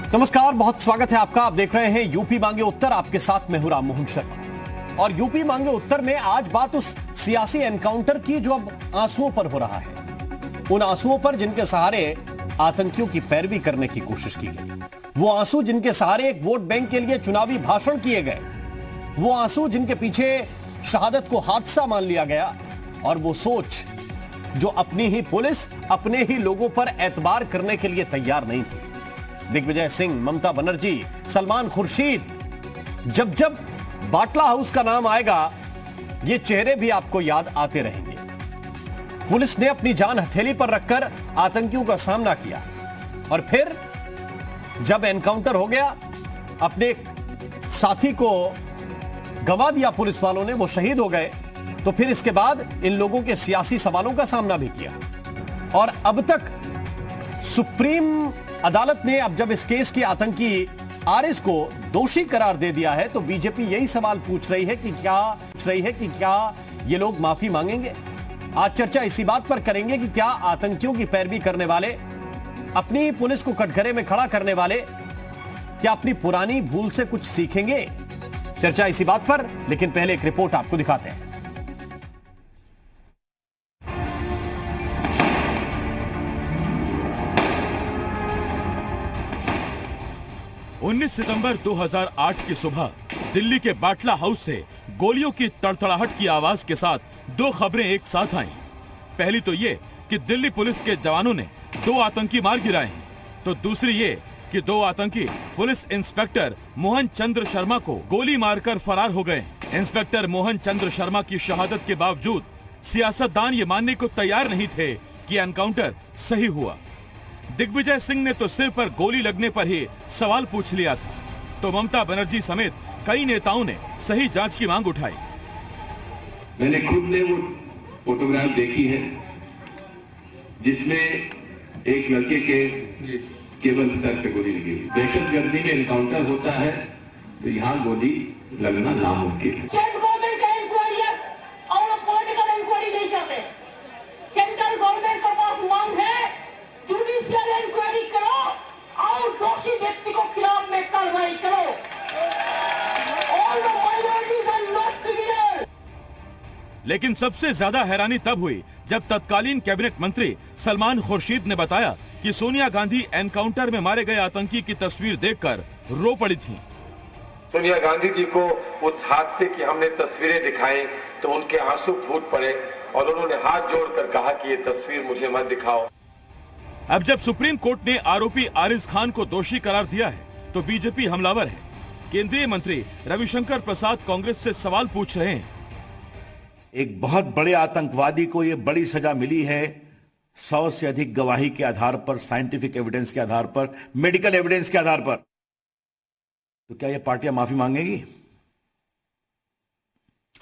नमस्कार, बहुत स्वागत है आपका। आप देख रहे हैं यूपी मांगे उत्तर। आपके साथ मैं हूं राम मोहन शर्मा। और यूपी मांगे उत्तर में आज बात उस सियासी एनकाउंटर की जो अब आंसुओं पर हो रहा है, उन आंसुओं पर जिनके सहारे आतंकियों की पैरवी करने की कोशिश की गई, वो आंसू जिनके सहारे एक वोट बैंक के लिए चुनावी भाषण किए गए, वो आंसू जिनके पीछे शहादत को हादसा मान लिया गया, और वो सोच जो अपनी ही पुलिस अपने ही लोगों पर एतबार करने के लिए तैयार नहीं थी। दिग्विजय सिंह, ममता बनर्जी, सलमान खुर्शीद, जब जब बाटला हाउस का नाम आएगा ये चेहरे भी आपको याद आते रहेंगे। पुलिस ने अपनी जान हथेली पर रखकर आतंकियों का सामना किया, और फिर जब एनकाउंटर हो गया, अपने साथी को गंवा दिया पुलिस वालों ने, वो शहीद हो गए, तो फिर इसके बाद इन लोगों के सियासी सवालों का सामना भी किया। और अब तक सुप्रीम अदालत ने अब जब इस केस की आतंकी आरएस को दोषी करार दे दिया है, तो बीजेपी यही सवाल पूछ रही है कि क्या ये लोग माफी मांगेंगे। आज चर्चा इसी बात पर करेंगे कि क्या आतंकियों की पैरवी करने वाले, अपनी पुलिस को कटघरे में खड़ा करने वाले, क्या अपनी पुरानी भूल से कुछ सीखेंगे। चर्चा इसी बात पर, लेकिन पहले एक रिपोर्ट आपको दिखाते हैं। 19 सितंबर 2008 की सुबह दिल्ली के बाटला हाउस से गोलियों की तड़तड़ाहट की आवाज के साथ दो खबरें एक साथ आईं। पहली तो ये कि दिल्ली पुलिस के जवानों ने 2 आतंकी मार गिराए हैं, तो दूसरी ये कि 2 आतंकी पुलिस इंस्पेक्टर मोहन चंद्र शर्मा को गोली मारकर फरार हो गए। इंस्पेक्टर मोहन चंद्र शर्मा की शहादत के बावजूद सियासतदान ये मानने को तैयार नहीं थे कि एनकाउंटर सही हुआ। दिग्विजय सिंह ने तो सिर पर गोली लगने पर ही सवाल पूछ लिया था, तो ममता बनर्जी समेत कई नेताओं ने सही जांच की मांग उठाई। मैंने खुद ने वो फोटोग्राफ देखी है जिसमें एक लड़के के केवल सर पे गोली लगी। दहशतगर्दी में एनकाउंटर होता है तो यहाँ गोली लगना नामुमकिन है। सेंट्रल गवर्नमेंट का इंक्वायरी और पॉलिटिकल इंक्वायरी नहीं चाहते। सेंट्रल गवर्नमेंट का पास मांग है जुडिशियल इंक्वायरी करो और दोषी व्यक्ति को खिलाफ में कार्रवाई करो। All the minorities are not criminal। लेकिन सबसे ज्यादा हैरानी तब हुई जब तत्कालीन कैबिनेट मंत्री सलमान खुर्शीद ने बताया कि सोनिया गांधी एनकाउंटर में मारे गए आतंकी की तस्वीर देखकर रो पड़ी थीं। सोनिया गांधी जी को उस हादसे की हमने तस्वीरें दिखाई तो उनके आंसू फूट पड़े और उन्होंने हाथ जोड़कर कहा कि ये तस्वीर मुझे मत दिखाओ। अब जब सुप्रीम कोर्ट ने आरोपी आरिज खान को दोषी करार दिया है, तो बीजेपी हमलावर है। केंद्रीय मंत्री रविशंकर प्रसाद कांग्रेस से सवाल पूछ रहे हैं। एक बहुत बड़े आतंकवादी को यह बड़ी सजा मिली है 100 से अधिक गवाही के आधार पर, साइंटिफिक एविडेंस के आधार पर, मेडिकल एविडेंस के आधार पर, तो क्या यह पार्टियां माफी मांगेगी?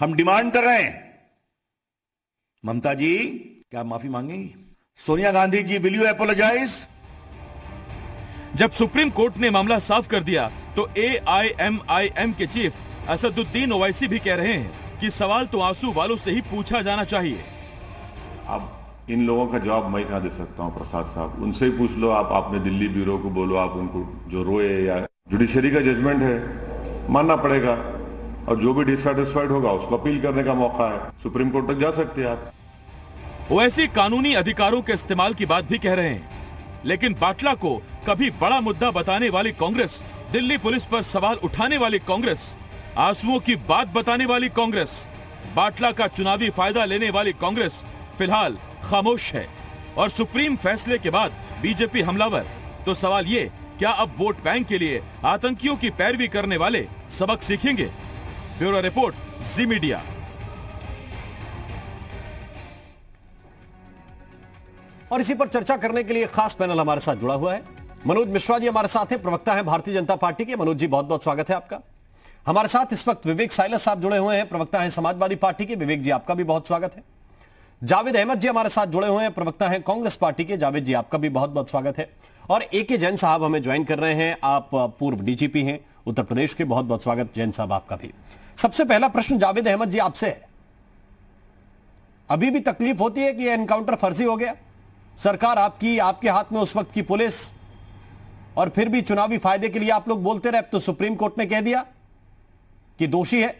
हम डिमांड कर रहे हैं, ममता जी क्या माफी मांगेंगी? Sonia Gandhi ji, will you apologise? जब सुप्रीम कोर्ट ने मामला साफ कर दिया, तो AIMIM के चीफ असदुद्दीन ओवैसी भी कह रहे हैं कि सवाल तो आंसू वालों से ही पूछा जाना चाहिए। अब इन लोगों का जवाब मैं कहां दे सकता हूं प्रसाद साहब, उनसे ही पूछ लो। आप अपने दिल्ली ब्यूरो को बोलो, आप उनको जो रोए, या जुडिशरी का जजमेंट है मानना पड़ेगा, और जो भी डिससेटिस्फाइड होगा उसको अपील करने का मौका है, सुप्रीम कोर्ट तक जा सकते हैं आप। ओवैसी कानूनी अधिकारों के इस्तेमाल की बात भी कह रहे हैं, लेकिन बाटला को कभी बड़ा मुद्दा बताने वाली कांग्रेस, दिल्ली पुलिस पर सवाल उठाने वाली कांग्रेस, आंसुओं की बात बताने वाली कांग्रेस, बाटला का चुनावी फायदा लेने वाली कांग्रेस फिलहाल खामोश है। और सुप्रीम फैसले के बाद बीजेपी हमलावर, तो सवाल ये, क्या अब वोट बैंक के लिए आतंकियों की पैरवी करने वाले सबक सीखेंगे? ब्यूरो रिपोर्ट, जी मीडिया। और इसी पर चर्चा करने के लिए खास पैनल हमारे साथ जुड़ा हुआ है। मनोज मिश्रा जी हमारे साथ हैं, प्रवक्ता हैं भारतीय जनता पार्टी के। मनोज जी, बहुत बहुत स्वागत है आपका। हमारे साथ इस वक्त विवेक साइलस साहब जुड़े हुए हैं, प्रवक्ता हैं समाजवादी पार्टी के। विवेक जी, आपका भी बहुत स्वागत है। जावेद अहमद जी हमारे साथ जुड़े हुए हैं, प्रवक्ता हैं कांग्रेस पार्टी के। जावेद जी, आपका भी बहुत बहुत स्वागत है। और AK जैन साहब हमें ज्वाइन कर रहे हैं, आप पूर्व DGP हैं उत्तर प्रदेश के। बहुत बहुत स्वागत जैन साहब आपका भी। सबसे पहला प्रश्न जावेद अहमद जी आपसे है, अभी भी तकलीफ होती है कि एनकाउंटर फर्जी हो गया? सरकार आपकी, आपके हाथ में उस वक्त की पुलिस, और फिर भी चुनावी फायदे के लिए आप लोग बोलते रहे। अब तो सुप्रीम कोर्ट ने कह दिया कि दोषी है।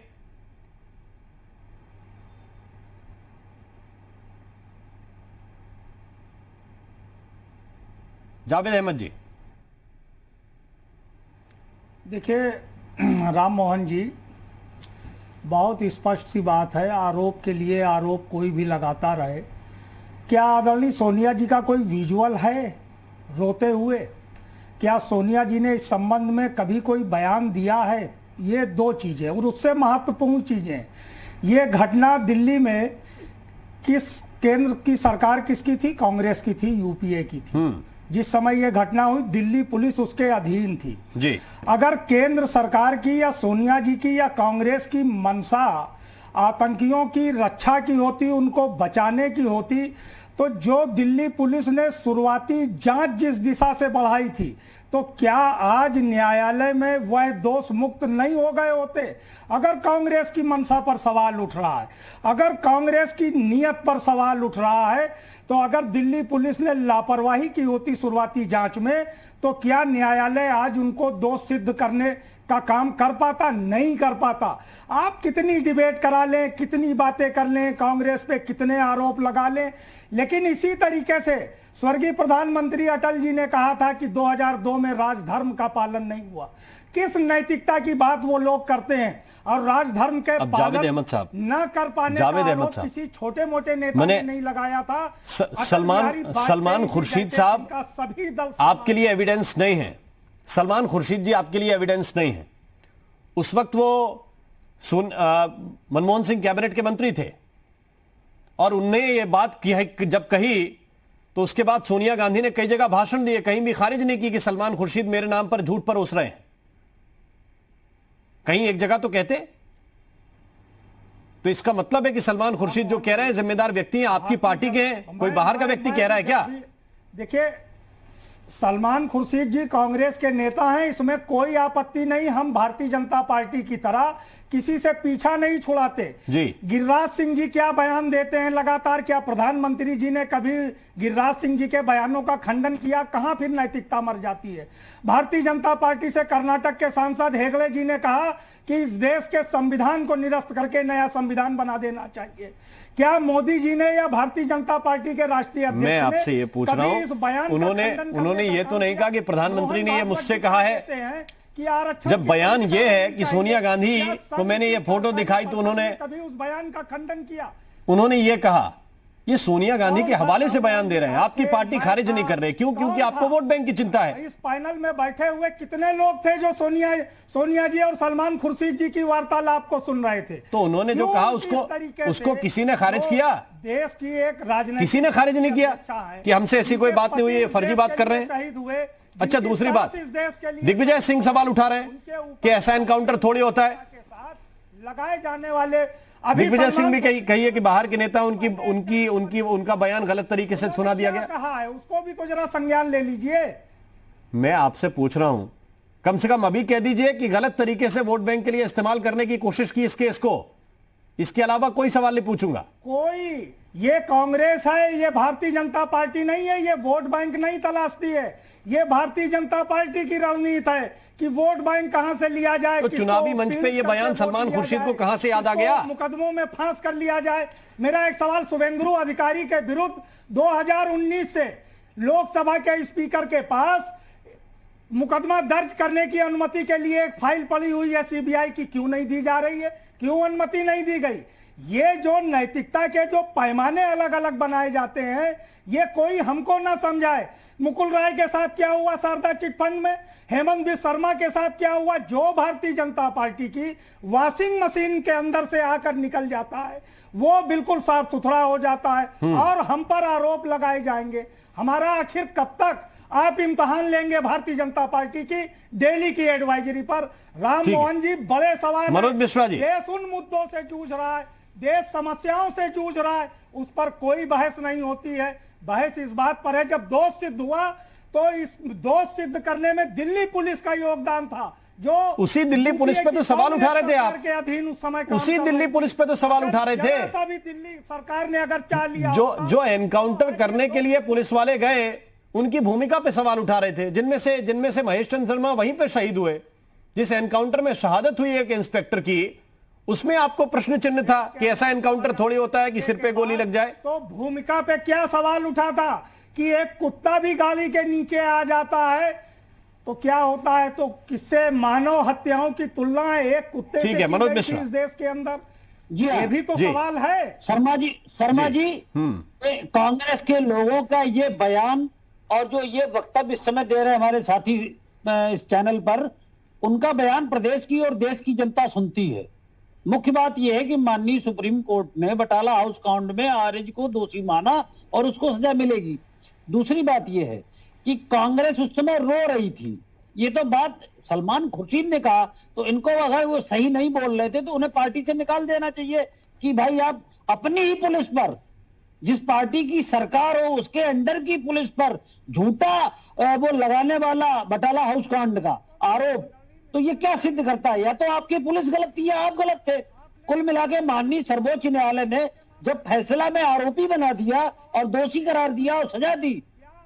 जावेद अहमद जी, देखिए राम मोहन जी, बहुत स्पष्ट सी बात है, आरोप के लिए आरोप कोई भी लगाता रहे। क्या आदरणीय सोनिया जी का कोई विजुअल है रोते हुए? क्या सोनिया जी ने इस संबंध में कभी कोई बयान दिया है? ये दो चीज़ें, और उससे महत्वपूर्ण चीज़ें, ये घटना दिल्ली में किस केंद्र की सरकार किसकी थी? कांग्रेस की थी, यूपीए की थी। जिस समय यह घटना हुई दिल्ली पुलिस उसके अधीन थी जी। अगर केंद्र सरकार की या सोनिया जी की या कांग्रेस की मंशा आतंकियों की रक्षा की होती, उनको बचाने की होती, तो जो दिल्ली पुलिस ने शुरुआती जांच जिस दिशा से बढ़ाई थी, तो क्या आज न्यायालय में वह दोष मुक्त नहीं हो गए होते? अगर कांग्रेस की मंशा पर सवाल उठ रहा है, अगर कांग्रेस की नीयत पर सवाल उठ रहा है, तो अगर दिल्ली पुलिस ने लापरवाही की होती शुरुआती जांच में, तो क्या न्यायालय आज उनको दोष सिद्ध करने का काम कर पाता? नहीं कर पाता। आप कितनी डिबेट करा लें, कितनी बातें कर लें, कांग्रेस पे कितने आरोप लगा लें, लेकिन इसी तरीके से स्वर्गीय प्रधानमंत्री अटल जी ने कहा था कि 2002 में राजधर्म का पालन नहीं हुआ। किस नैतिकता की बात वो लोग करते हैं? और राजधर्म के पालन न कर पाने का आरोप किसी छोटे मोटे नेता ने नहीं लगाया था। सलमान खुर्शीद साहब, सभी दल आपके लिए एविडेंस नहीं है। सलमान खुर्शीद जी आपके लिए एविडेंस नहीं है। उस वक्त वो मनमोहन सिंह कैबिनेट के मंत्री थे और उनने ये बात जब कही तो उसके बाद सोनिया गांधी ने कई जगह भाषण दिए, कहीं भी खारिज नहीं की कि सलमान खुर्शीद मेरे नाम पर झूठ पर उस रहे हैं। कहीं एक जगह तो कहते। तो इसका मतलब है कि सलमान खुर्शीद जो कह रहे हैं जिम्मेदार व्यक्ति हैं, आपकी पार्टी के हैं, कोई बाहर का व्यक्ति कह रहा है क्या? देखिए, सलमान खुर्शीद जी कांग्रेस के नेता हैं, इसमें कोई आपत्ति नहीं। हम भारतीय जनता पार्टी की तरह किसी से पीछा नहीं छुड़ाते जी। गिरिराज सिंह जी क्या बयान देते हैं लगातार? क्या प्रधानमंत्री जी ने कभी गिरिराज सिंह जी के बयानों का खंडन किया? कहां फिर नैतिकता मर जाती है? भारतीय जनता पार्टी से कर्नाटक के सांसद हेगड़े जी ने कहा कि इस देश के संविधान को निरस्त करके नया संविधान बना देना चाहिए। क्या मोदी जी ने या भारतीय जनता पार्टी के राष्ट्रीय अध्यक्ष मैं आपसे ये पूछ रहा हूं, उन्होंने ये तो नहीं कहा कि प्रधानमंत्री ने ये मुझसे कहा है। जब बयान ये है कि सोनिया गांधी को मैंने ये फोटो दिखाई तो उन्होंने कभी उस बयान का खंडन किया? उन्होंने ये कहा, ये सोनिया गांधी के हवाले से बयान दे रहे हैं, आपकी पार्टी खारिज नहीं कर रही। क्यों? क्योंकि आपको वोट बैंक की चिंता है। इस पैनल में बैठे हुए कितने लोग थे जो सोनिया जी और सलमान खुर्शीद जी की वार्तालाप को सुन रहे थे? तो उन्होंने जो कहा उसको किसी ने खारिज किया? देश की एक राजनीति किसी ने खारिज नहीं किया कि हमसे ऐसी कोई बात नहीं हुई, ये फर्जी बात कर रहे हैं। शहीद हुए। अच्छा, दूसरी बात, दिग्विजय सिंह सवाल उठा रहे हैं कि ऐसा एनकाउंटर थोड़ी होता है। लगाए जाने वाले दिग्विजय सिंह भी कही है कि बाहर के नेता उनका बयान गलत तरीके से सुना दिया गया। कहा है उसको भी तो जरा संज्ञान ले लीजिए। मैं आपसे पूछ रहा हूं, कम से कम अभी कह दीजिए कि गलत तरीके से वोट बैंक के लिए इस्तेमाल करने की कोशिश की इस केस को। इसके अलावा कोई सवाल नहीं पूछूंगा। कोई, ये कांग्रेस है, ये भारतीय जनता पार्टी नहीं है, ये वोट बैंक नहीं तलाशती है। ये भारतीय जनता पार्टी की रणनीति है कि वोट बैंक कहां से लिया जाए। तो चुनावी मंच पे ये बयान सलमान खुर्शीद को कहां से याद आ गया? मुकदमों में फांस कर लिया जाए। मेरा एक सवाल शुभेंदु अधिकारी के विरुद्ध 2019 से लोकसभा के स्पीकर के पास मुकदमा दर्ज करने की अनुमति के लिए एक फाइल पड़ी हुई है सीबीआई की, क्यों नहीं दी जा रही है? क्यों अनुमति नहीं दी गई? ये जो नैतिकता के जो पैमाने अलग अलग बनाए जाते हैं, ये कोई हमको ना समझाए। मुकुल राय के साथ क्या हुआ शारदा चिटफंड में, हेमंत बिस्वा शर्मा के साथ क्या हुआ, जो भारतीय जनता पार्टी की वॉशिंग मशीन के अंदर से आकर निकल जाता है वो बिल्कुल साफ सुथरा हो जाता है और हम पर आरोप लगाए जाएंगे। हमारा आखिर कब तक आप इम्तिहान लेंगे भारतीय जनता पार्टी की दिल्ली की एडवाइजरी पर? राम मोहन जी, बड़े सवाल। मनोज मिश्रा जी, देश उन मुद्दों से जूझ रहा है, देश समस्याओं से जूझ रहा है, उस पर कोई बहस नहीं होती है। बहस इस बात पर है जब दोष सिद्ध हुआ तो इस दोष सिद्ध करने में दिल्ली पुलिस का योगदान था। जो उसी दिल्ली पुलिस पे तो सवाल उठा रहे थे आप के अधीन उस समय, उसी दिल्ली पुलिस पे तो सवाल उठा रहे थे। भी दिल्ली सरकार ने अगर चाह लिया, जो एनकाउंटर करने के लिए पुलिस वाले गए उनकी भूमिका पे सवाल उठा रहे थे, जिनमें से महेश चंद्र शर्मा वहीं पे शहीद हुए। जिस एनकाउंटर में शहादत हुई एक इंस्पेक्टर की, उसमें आपको प्रश्न चिन्ह था कि ऐसा एनकाउंटर थोड़ी होता है कि सिर पे गोली लग जाए। तो भूमिका पे क्या सवाल उठा था कि एक कुत्ता भी गाड़ी के नीचे आ जाता है तो क्या होता है? तो किससे मानव हत्याओं की तुलना एक कुत्ते से ठीक है, की मनोज गई मिश्रा। थी इस देश के अंदर? जी ये भी तो जी। सवाल है। शर्मा जी कांग्रेस के लोगों का ये बयान और जो ये वक्तव्य इस समय दे रहे हैं हमारे साथी इस चैनल पर, उनका बयान प्रदेश की और देश की जनता सुनती है। मुख्य बात यह है कि माननीय सुप्रीम कोर्ट ने बटाला हाउस कांड में आरएज को दोषी माना और उसको सजा मिलेगी। दूसरी बात यह है कि कांग्रेस उस समय रो रही थी। ये तो बात सलमान खुर्शीद ने कहा, तो इनको अगर वो सही नहीं बोल रहे थे तो उन्हें पार्टी से निकाल देना चाहिए कि भाई आप अपनी ही पुलिस पर, जिस पार्टी की सरकार हो उसके अंडर की पुलिस पर झूठा वो लगाने वाला बटाला हाउस कांड का आरोप, तो ये क्या सिद्ध करता है? या तो आपकी पुलिस गलत थी या आप गलत थे। कुल मिला के माननीय सर्वोच्च न्यायालय ने जब फैसला में आरोपी बना दिया और दोषी करार दिया और सजा दी,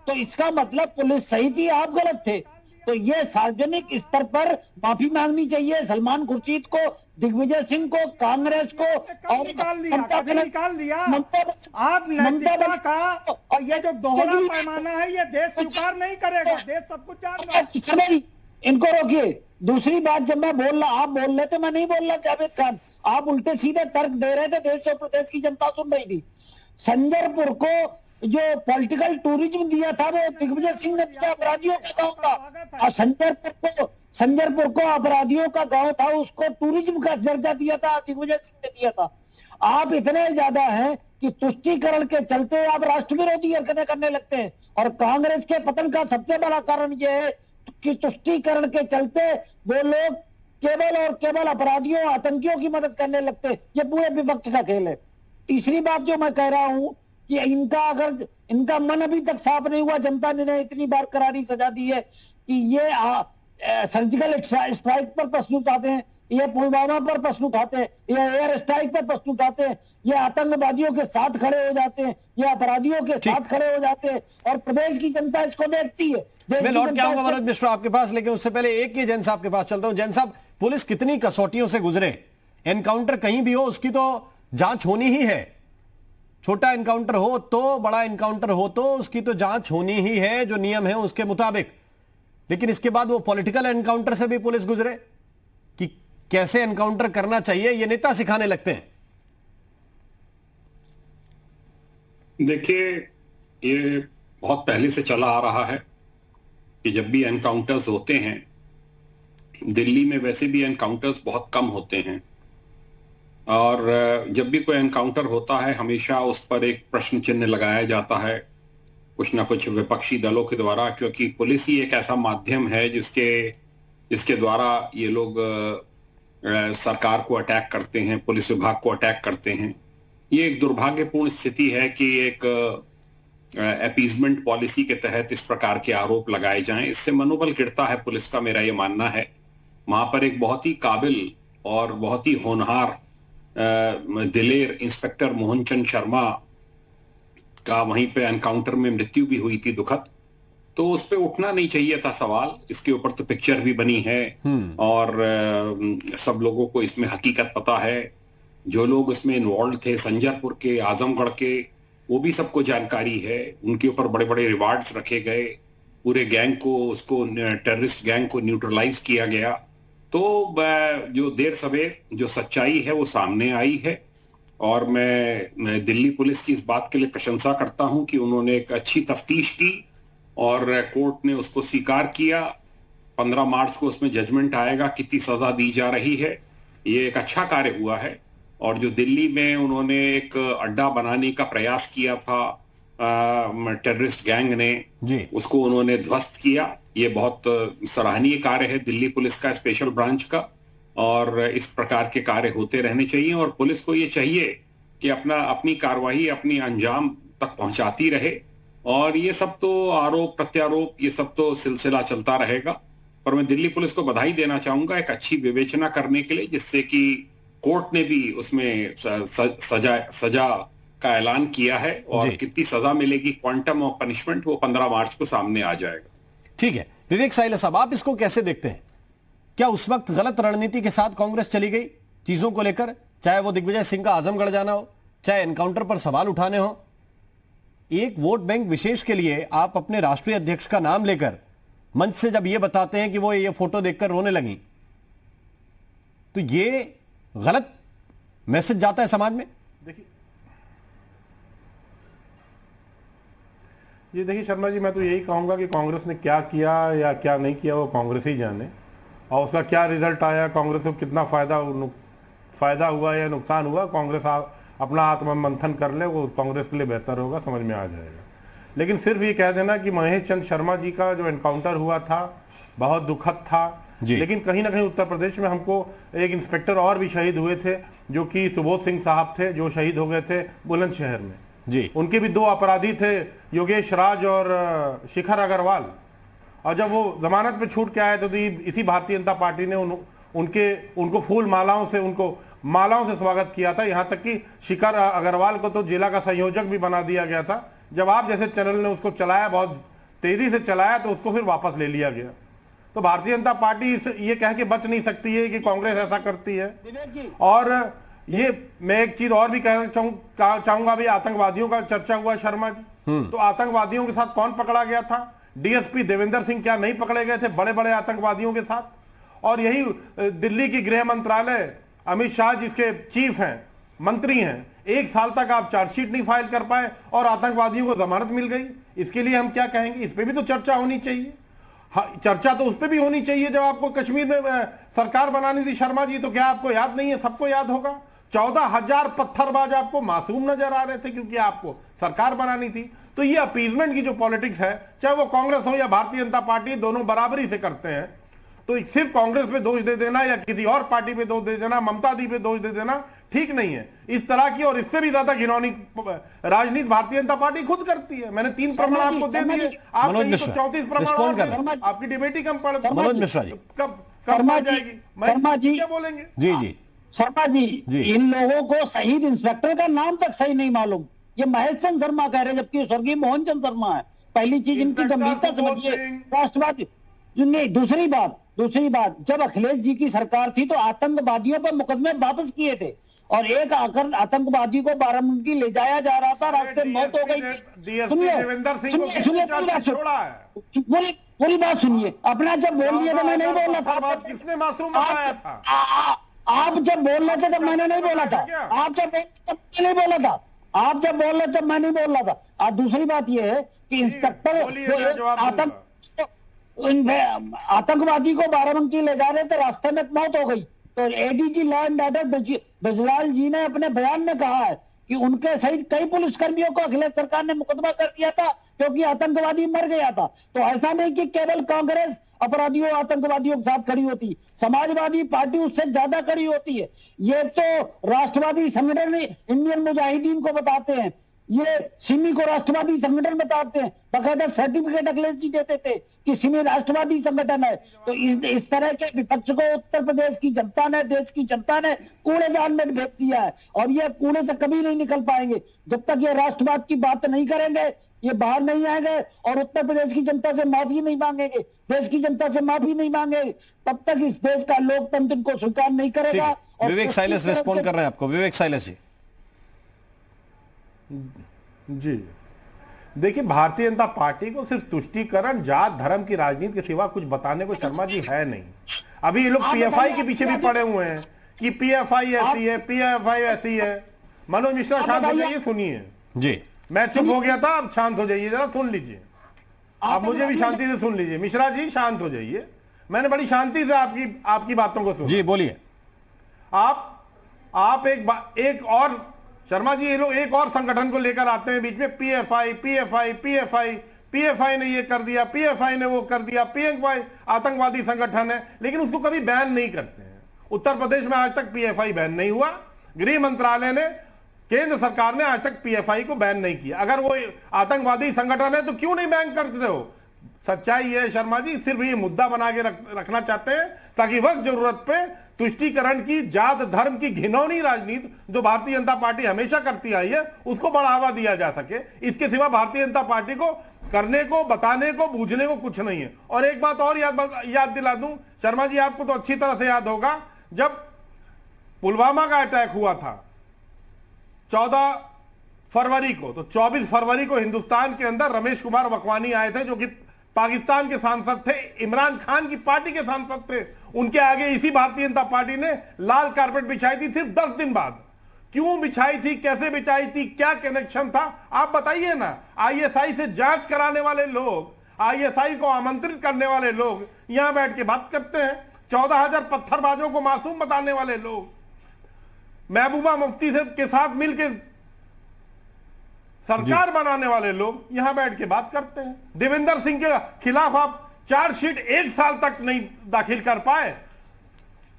तो इसका मतलब पुलिस सही थी, आप गलत थे। तो ये सार्वजनिक स्तर पर माफी मांगनी चाहिए सलमान खुर्शीद को, दिग्विजय सिंह को, कांग्रेस को और निकाल दिया। आप नैतिकता का और ये जो दोहरा पैमाना है ये देश स्वीकार नहीं करेगा। देश सब कुछ जान रहा है। इनको रोकिए। दूसरी बात, जब मैं बोल रहा, आप बोल रहे थे, मैं नहीं बोल रहा जावेद खान, आप उल्टे सीधे तर्क दे रहे थे, देश और प्रदेश की जनता सुन रही थी। संजरपुर को जो पॉलिटिकल टूरिज्म दिया था वो दिग्विजय सिंह ने दिया, अपराधियों का गांव था। और संजरपुर को अपराधियों का गांव था, उसको टूरिज्म का दर्जा दिया था, दिग्विजय सिंह ने दिया था। आप इतने ज्यादा हैं कि तुष्टीकरण के चलते आप राष्ट्र विरोधी हरकतें करने लगते हैं। और कांग्रेस के पतन का सबसे बड़ा कारण यह है कि तुष्टीकरण के चलते वो लोग केवल और केवल अपराधियों, आतंकियों की मदद करने लगते हैं। ये पूरे विपक्ष का खेल है। तीसरी बात जो मैं कह रहा हूं कि इनका मन अभी तक साफ नहीं हुआ। जनता ने इतनी बार करारी सजा दी है कि ये सर्जिकल स्ट्राइक पर प्रश्न उठाते हैं, ये पुलवामा पर प्रश्न उठाते हैं, ये एयर स्ट्राइक पर प्रश्न उठाते हैं, ये आतंकवादियों के साथ खड़े हो जाते हैं, ये अपराधियों के साथ खड़े हो जाते हैं और प्रदेश की जनता इसको देखती है। मैं लौट के आऊंगा मनोज मिश्रा आपके पास, लेकिन उससे पहले एक ही जैन साहब के पास चलता हूं। जैन साहब, पुलिस कितनी कसौटियों से गुजरे, एनकाउंटर कहीं भी हो उसकी तो जांच होनी ही है। छोटा एनकाउंटर हो तो, बड़ा एनकाउंटर हो तो उसकी तो जांच होनी ही है, जो नियम है उसके मुताबिक। लेकिन इसके बाद वो पॉलिटिकल एनकाउंटर से भी पुलिस गुजरे कि कैसे एनकाउंटर करना चाहिए, ये नेता सिखाने लगते हैं। देखिए, ये बहुत पहले से चला आ रहा है कि जब भी एनकाउंटर्स होते हैं, दिल्ली में वैसे भी एनकाउंटर्स बहुत कम होते हैं, और जब भी कोई एनकाउंटर होता है हमेशा उस पर एक प्रश्न चिन्ह लगाया जाता है कुछ ना कुछ विपक्षी दलों के द्वारा, क्योंकि पुलिस ही एक ऐसा माध्यम है जिसके द्वारा ये लोग सरकार को अटैक करते हैं, पुलिस विभाग को अटैक करते हैं। ये एक दुर्भाग्यपूर्ण स्थिति है कि एक अपीजमेंट पॉलिसी के तहत इस प्रकार के आरोप लगाए जाएं। इससे मनोबल गिरता है पुलिस का, मेरा ये मानना है। वहां पर एक बहुत ही काबिल और बहुत ही होनहार दिलेर इंस्पेक्टर मोहनचंद शर्मा का वहीं पे एनकाउंटर में मृत्यु भी हुई थी, दुखद। तो उस पे उठना नहीं चाहिए था सवाल। इसके ऊपर तो पिक्चर भी बनी है और सब लोगों को इसमें हकीकत पता है। जो लोग इसमें इन्वॉल्व थे, संजरपुर के, आजमगढ़ के, वो भी सबको जानकारी है। उनके ऊपर बड़े बड़े रिवार्ड्स रखे गए, पूरे गैंग को, उसको टेररिस्ट गैंग को न्यूट्रलाइज किया गया। तो जो देर सवेर जो सच्चाई है वो सामने आई है, और मैं दिल्ली पुलिस की इस बात के लिए प्रशंसा करता हूं कि उन्होंने एक अच्छी तफ्तीश की और कोर्ट ने उसको स्वीकार किया। 15 मार्च को उसमें जजमेंट आएगा, कितनी सजा दी जा रही है। ये एक अच्छा कार्य हुआ है। और जो दिल्ली में उन्होंने एक अड्डा बनाने का प्रयास किया था टेररिस्ट गैंग ने, उसको उन्होंने ध्वस्त किया। ये बहुत सराहनीय कार्य है दिल्ली पुलिस का, स्पेशल ब्रांच का, और इस प्रकार के कार्य होते रहने चाहिए। और पुलिस को ये चाहिए कि अपनी कार्रवाई अपनी अंजाम तक पहुंचाती रहे। और ये सब तो आरोप प्रत्यारोप, ये सब तो सिलसिला चलता रहेगा। पर मैं दिल्ली पुलिस को बधाई देना चाहूंगा एक अच्छी विवेचना करने के लिए, जिससे कि कोर्ट ने भी उसमें सजा का ऐलान किया है और कितनी सजा मिलेगी, क्वांटम ऑफ पनिशमेंट, वो 15 मार्च को सामने आ जाएगा। ठीक है, विवेक साइलस साहब, आप इसको कैसे देखते हैं? क्या उस वक्त गलत रणनीति के साथ कांग्रेस चली गई चीजों को लेकर, चाहे वो दिग्विजय सिंह का आजमगढ़ जाना हो, चाहे एनकाउंटर पर सवाल उठाने हो? एक वोट बैंक विशेष के लिए आप अपने राष्ट्रीय अध्यक्ष का नाम लेकर मंच से जब ये बताते हैं कि वो ये फोटो देखकर रोने लगी, तो ये गलत मैसेज जाता है समाज में। देखिए शर्मा जी, मैं तो यही कहूंगा कि कांग्रेस ने क्या किया या क्या नहीं किया वो कांग्रेस ही जाने, और उसका क्या रिजल्ट आया, कांग्रेस को कितना फायदा हुआ या नुकसान हुआ, कांग्रेस अपना आत्ममंथन कर ले, वो कांग्रेस के लिए बेहतर होगा, समझ में आ जाएगा। लेकिन सिर्फ ये कह देना कि महेश चंद शर्मा जी का जो एनकाउंटर हुआ था बहुत दुखद था, लेकिन कहीं ना कहीं उत्तर प्रदेश में हमको एक इंस्पेक्टर और भी शहीद हुए थे, जो कि सुबोध सिंह साहब थे, जो शहीद हो गए थे बुलंदशहर में जी। उनके भी 2 अपराधी थे, योगेश राज और शिखर अग्रवाल, और जब वो जमानत पे छूट के आए तो इसी भारतीय जनता पार्टी ने उनको फूल मालाओं से स्वागत किया था। यहां तक कि शिखर अग्रवाल को तो जिला का संयोजक भी बना दिया गया था। जब आप जैसे चैनल ने उसको चलाया, बहुत तेजी से चलाया, तो उसको फिर वापस ले लिया गया। तो भारतीय जनता पार्टी ये कह के बच नहीं सकती है कि कांग्रेस ऐसा करती है। और ये मैं एक चीज और भी कहना चाहूंगा, अभी आतंकवादियों का चर्चा हुआ शर्मा जी, तो आतंकवादियों के साथ कौन पकड़ा गया था? डीएसपी देवेंद्र सिंह क्या नहीं पकड़े गए थे बड़े बड़े आतंकवादियों के साथ? और यही दिल्ली की गृह मंत्रालय, अमित शाह जिसके चीफ हैं, मंत्री हैं, 1 साल तक आप चार्जशीट नहीं फाइल कर पाए और आतंकवादियों को जमानत मिल गई। इसके लिए हम क्या कहेंगे? इस पे भी तो चर्चा होनी चाहिए। चर्चा तो उस पर भी होनी चाहिए। जब आपको कश्मीर में सरकार बनानी थी शर्मा जी, तो क्या आपको याद नहीं है? सबको याद होगा। 14,000 पत्थरबाज आपको मासूम नजर आ रहे थे क्योंकि आपको सरकार बनानी थी। तो ये अपीजमेंट की जो पॉलिटिक्स है, चाहे वो कांग्रेस हो या भारतीय जनता पार्टी, दोनों बराबरी से करते हैं। तो सिर्फ कांग्रेस पे दोष दे देना या किसी और पार्टी पे दोष दे देना, ममता दी पे दोष दे देना ठीक नहीं है। इस तरह की और इससे भी ज्यादा घिनौनी राजनीति भारतीय जनता पार्टी खुद करती है। मैंने 3 प्रमाण आपको दे दिए, आप 34 प्रमाण, आपकी डिबेट ही कम पड़। मनोज मिश्रा जी, कब आ जाएगी? क्या बोलेंगे? जी शर्मा जी, इन लोगों को शहीद इंस्पेक्टर का नाम तक सही नहीं मालूम। ये महेश चंद शर्मा कह रहे हैं, जबकि स्वर्गीय मोहन चंद शर्मा है। पहली चीज इनकी गंभीरता समझिए, राष्ट्रवादी। नहीं, दूसरी बात, जब अखिलेश जी की सरकार थी तो आतंकवादियों पर मुकदमे वापस किए थे, और एक आकर आतंकवादी को बारामूला ले जाया जा रहा था, रास्ते में मौत हो गई थी। सुनिए, पूरी बात सुनिए। अपना जब बोल दिया तो मैं नहीं बोल रहा था। किसने मासूम बताया था? आप जब बोल रहे थे तब मैंने नहीं बोला था। आप जब नहीं बोला था, आप जब बोल रहे थे मैं नहीं बोल रहा था। और दूसरी बात यह है कि इंस्पेक्टर आतंकवादी को बाराबंकी ले जा रहे थे, रास्ते में मौत हो गई। तो एडीजी लॉ एंड ऑर्डर बजलाल जी ने अपने बयान में कहा है कि उनके सहित कई पुलिसकर्मियों को अखिलेश सरकार ने मुकदमा कर दिया था क्योंकि आतंकवादी मर गया था। तो ऐसा नहीं कि केवल कांग्रेस अपराधियों आतंकवादियों के साथ खड़ी होती, समाजवादी पार्टी उससे ज्यादा खड़ी होती है। ये तो राष्ट्रवादी संगठन इंडियन मुजाहिदीन को बताते हैं, ये सिमी को राष्ट्रवादी संगठन बताते हैं, बाकायदा सर्टिफिकेट अखिलेश जी देते थे कि सिमी राष्ट्रवादी संगठन है। तो इस तरह के विपक्ष को उत्तर प्रदेश की जनता ने, देश की जनता ने कूड़ेदान में भेज दिया है, और ये कूड़े से कभी नहीं निकल पाएंगे जब तक ये राष्ट्रवाद की बात नहीं करेंगे, ये बाहर नहीं आएंगे और उत्तर प्रदेश की जनता से माफी नहीं मांगेंगे, देश की जनता से माफी नहीं मांगेंगे, तब तक इस देश का लोकतंत्र इनको स्वीकार नहीं करेगा। विवेक साइलस रिस्पॉन्ड कर रहे हैं आपको। विवेक साइलस जी, देखिए, भारतीय जनता पार्टी को सिर्फ तुष्टीकरण, जात धर्म की राजनीति के सिवा कुछ बताने को शर्मा जी है नहीं। अभी ये लोग पीएफआई के पीछे भी पड़े हुए हैं कि पीएफआई ऐसी है, पीएफआई ऐसी है। मनोज मिश्रा शांत हो जाइए, सुनिए जी। मैं चुप हो गया था, अब शांत हो जाइए, जरा सुन लीजिए। आप मुझे भी शांति से सुन लीजिए। मिश्रा जी शांत हो जाइए, मैंने बड़ी शांति से आपकी बातों को सुना। जी बोलिए। आप एक और शर्मा जी, ये लोग एक और संगठन को लेकर आते हैं बीच में, पीएफआई ने ये कर दिया, पीएफआई ने वो कर दिया, पीएफआई आतंकवादी संगठन है, लेकिन उसको कभी बैन नहीं करते हैं। उत्तर प्रदेश में आज तक पीएफआई बैन नहीं हुआ। गृह मंत्रालय ने, केंद्र सरकार ने आज तक पीएफआई को बैन नहीं किया। अगर वो आतंकवादी संगठन है तो क्यों नहीं बैन करते हो? सच्चाई है शर्मा जी, सिर्फ ये मुद्दा बना के रखना चाहते हैं ताकि वक्त जरूरत पे तुष्टीकरण की, जात धर्म की घिनौनी राजनीति जो भारतीय जनता पार्टी हमेशा करती आई है उसको बढ़ावा दिया जा सके। इसके सिवा भारतीय जनता पार्टी को करने को, बताने को, बूझने को कुछ नहीं है। और एक बात और याद दिला दूं शर्मा जी, आपको तो अच्छी तरह से याद होगा, जब पुलवामा का अटैक हुआ था 14 फरवरी को, तो 24 फरवरी को हिंदुस्तान के अंदर रमेश कुमार वकवानी आए थे, जो कि पाकिस्तान के सांसद थे, इमरान खान की पार्टी के सांसद थे। उनके आगे इसी भारतीय जनता पार्टी ने लाल कारपेट बिछाई थी सिर्फ 10 दिन बाद। क्यों बिछाई थी, कैसे बिछाई थी, क्या कनेक्शन था, आप बताइए ना। आईएसआई से जांच कराने वाले लोग, आईएसआई को आमंत्रित करने वाले लोग यहां बैठ के बात करते हैं। 14,000 पत्थरबाजों को मासूम बताने वाले लोग, महबूबा मुफ्ती से के साथ मिलकर सरकार बनाने वाले लोग यहां बैठ के बात करते हैं। देवेंद्र सिंह के खिलाफ आप चार्जशीट 1 साल तक नहीं दाखिल कर पाए।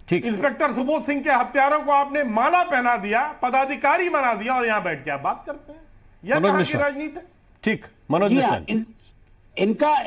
ठीक, इंस्पेक्टर सुबोध सिंह के हत्यारों को आपने माला पहना दिया, पदाधिकारी बना दिया, और यहां बैठ के आप बात करते हैं। यह कहां की राजनीति है? ठीक, मनोज मिश्रा,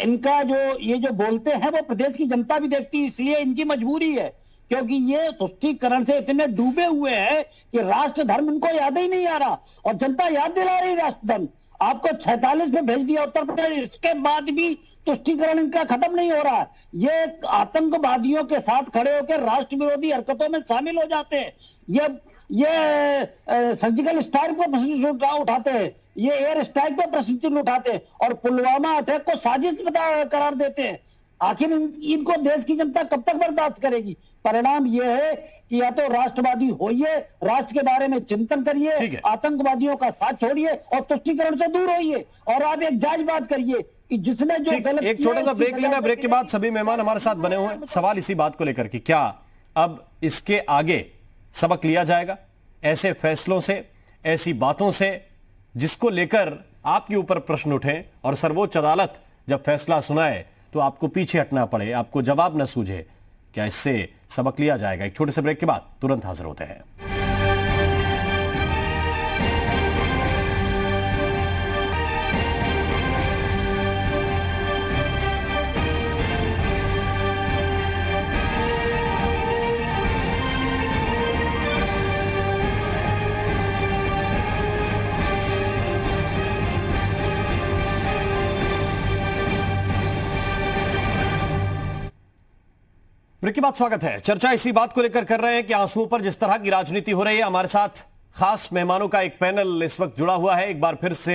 इनका जो ये जो बोलते हैं वो प्रदेश की जनता भी देखती है, इसलिए इनकी मजबूरी है, क्योंकि ये तुष्टीकरण से इतने डूबे हुए हैं कि राष्ट्र धर्म इनको याद ही नहीं आ रहा, और जनता याद दिला रही राष्ट्र धर्म। आपको 46 में भेज दिया उत्तर प्रदेश, इसके बाद भी तुष्टीकरण इनका खत्म नहीं हो रहा। ये आतंकवादियों के साथ खड़े होकर राष्ट्र विरोधी हरकतों में शामिल हो जाते हैं। ये सर्जिकल स्ट्राइक पर प्रश्न उठाते हैं, ये एयर स्ट्राइक पर प्रश्न उठाते हैं, और पुलवामा अटैक को साजिश करार देते हैं। आखिर इनको देश की जनता कब तक बर्दाश्त करेगी? परिणाम यह है कि या तो राष्ट्रवादी होइए, राष्ट्र के बारे में चिंतन करिए, आतंकवादियों का साथ छोड़िए और तुष्टीकरण से दूर होइए, और आप एक जायज बात करिए कि जिसने जो गलत, एक छोटा सा ब्रेक लेना, ब्रेक के बाद सभी मेहमान हमारे साथ बने हुए हैं। सवाल इसी बात को लेकर कि क्या अब इसके आगे सबक लिया जाएगा ऐसे फैसलों से, ऐसी बातों से जिसको लेकर आपके ऊपर प्रश्न उठे, और सर्वोच्च अदालत जब फैसला सुनाए तो आपको पीछे हटना पड़े, आपको जवाब न सूझे। क्या इससे सबक लिया जाएगा? एक छोटे से ब्रेक के बाद तुरंत हाजिर होते हैं। ब्रेक के बाद स्वागत है। चर्चा इसी बात को लेकर कर रहे हैं कि आंसुओं पर जिस तरह की राजनीति हो रही है। हमारे साथ खास मेहमानों का एक पैनल इस वक्त जुड़ा हुआ है। एक बार फिर से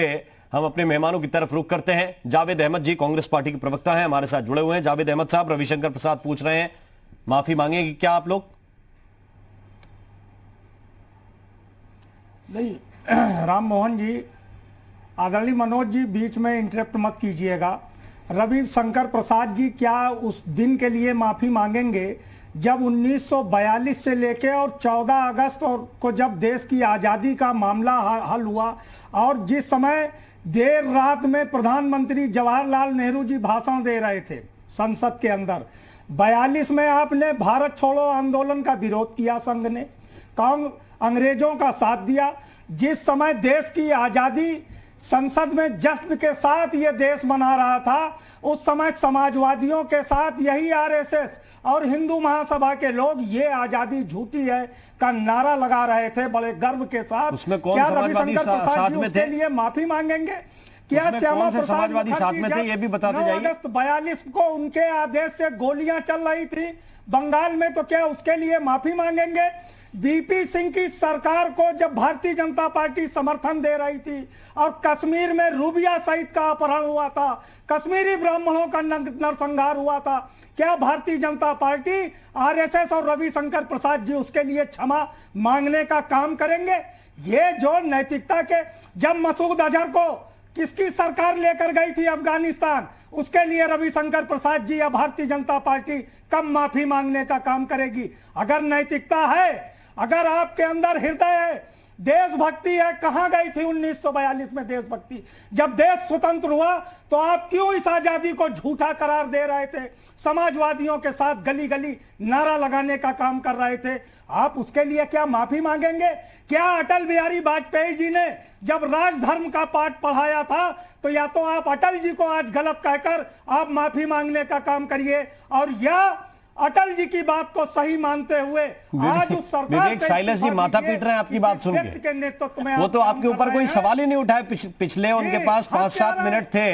हम अपने मेहमानों की तरफ रुख करते हैं। जावेद अहमद जी कांग्रेस पार्टी के प्रवक्ता हैं, हमारे साथ जुड़े हुए हैं। जावेद अहमद साहब, रविशंकर प्रसाद पूछ रहे हैं, माफी मांगेंगे क्या आप लोग? नहीं, राम मोहन जी, आदरणीय मनोज जी, बीच में इंटरप्ट मत कीजिएगा। रविशंकर प्रसाद जी क्या उस दिन के लिए माफी मांगेंगे जब 1942 से लेके और 14 अगस्त को जब देश की आज़ादी का मामला हल हुआ, और जिस समय देर रात में प्रधानमंत्री जवाहरलाल नेहरू जी भाषण दे रहे थे संसद के अंदर, 42 में आपने भारत छोड़ो आंदोलन का विरोध किया, संघ ने अंग्रेजों का साथ दिया। जिस समय देश की आज़ादी संसद में जश्न के साथ ये देश मना रहा था, उस समय समाजवादियों के साथ यही आरएसएस और हिंदू महासभा के लोग ये आजादी झूठी है का नारा लगा रहे थे बड़े गर्व के साथ। उसमें कौन क्या समाजवादी साथ में थे? लिए माफी मांगेंगे? क्या श्यामा प्रसाद समाजवादी साथ में थे, ये भी बताते जाइए। 9 अगस्त 42 को उनके आदेश से गोलियां चल रही थी बंगाल में, तो क्या उसके लिए माफी मांगेंगे? बीपी सिंह की सरकार को जब भारतीय जनता पार्टी समर्थन दे रही थी और कश्मीर में रूबिया सहित का अपहरण हुआ था, कश्मीरी ब्राह्मणों का नरसंहार हुआ था, क्या भारतीय जनता पार्टी, आरएसएस और रविशंकर प्रसाद जी उसके लिए क्षमा मांगने का काम करेंगे? ये जो नैतिकता के, जब मसूद अजहर को किसकी सरकार लेकर गई थी अफगानिस्तान, उसके लिए रविशंकर प्रसाद जी या भारतीय जनता पार्टी कब माफी मांगने का काम करेगी? अगर नैतिकता है, अगर आपके अंदर हृदय है, देशभक्ति है, कहां गई थी 1942 में देशभक्ति? जब देश स्वतंत्र हुआ तो आप क्यों इस आजादी को झूठा करार दे रहे थे? समाजवादियों के साथ गली गली नारा लगाने का काम कर रहे थे। आप उसके लिए क्या माफी मांगेंगे? क्या अटल बिहारी वाजपेयी जी ने जब राजधर्म का पाठ पढ़ाया था तो या तो आप अटल जी को आज गलत कहकर आप माफी मांगने का काम करिए, और या अटल जी की बात को सही मानते हुए आज उस सरकार विवेक साइलेंस जी माथा पीट रहे हैं आपकी बात सुन के। नेतृत्व में वो तो आपके ऊपर कोई सवाल ही नहीं उठाए। पिछले उनके पास 5-7 मिनट थे,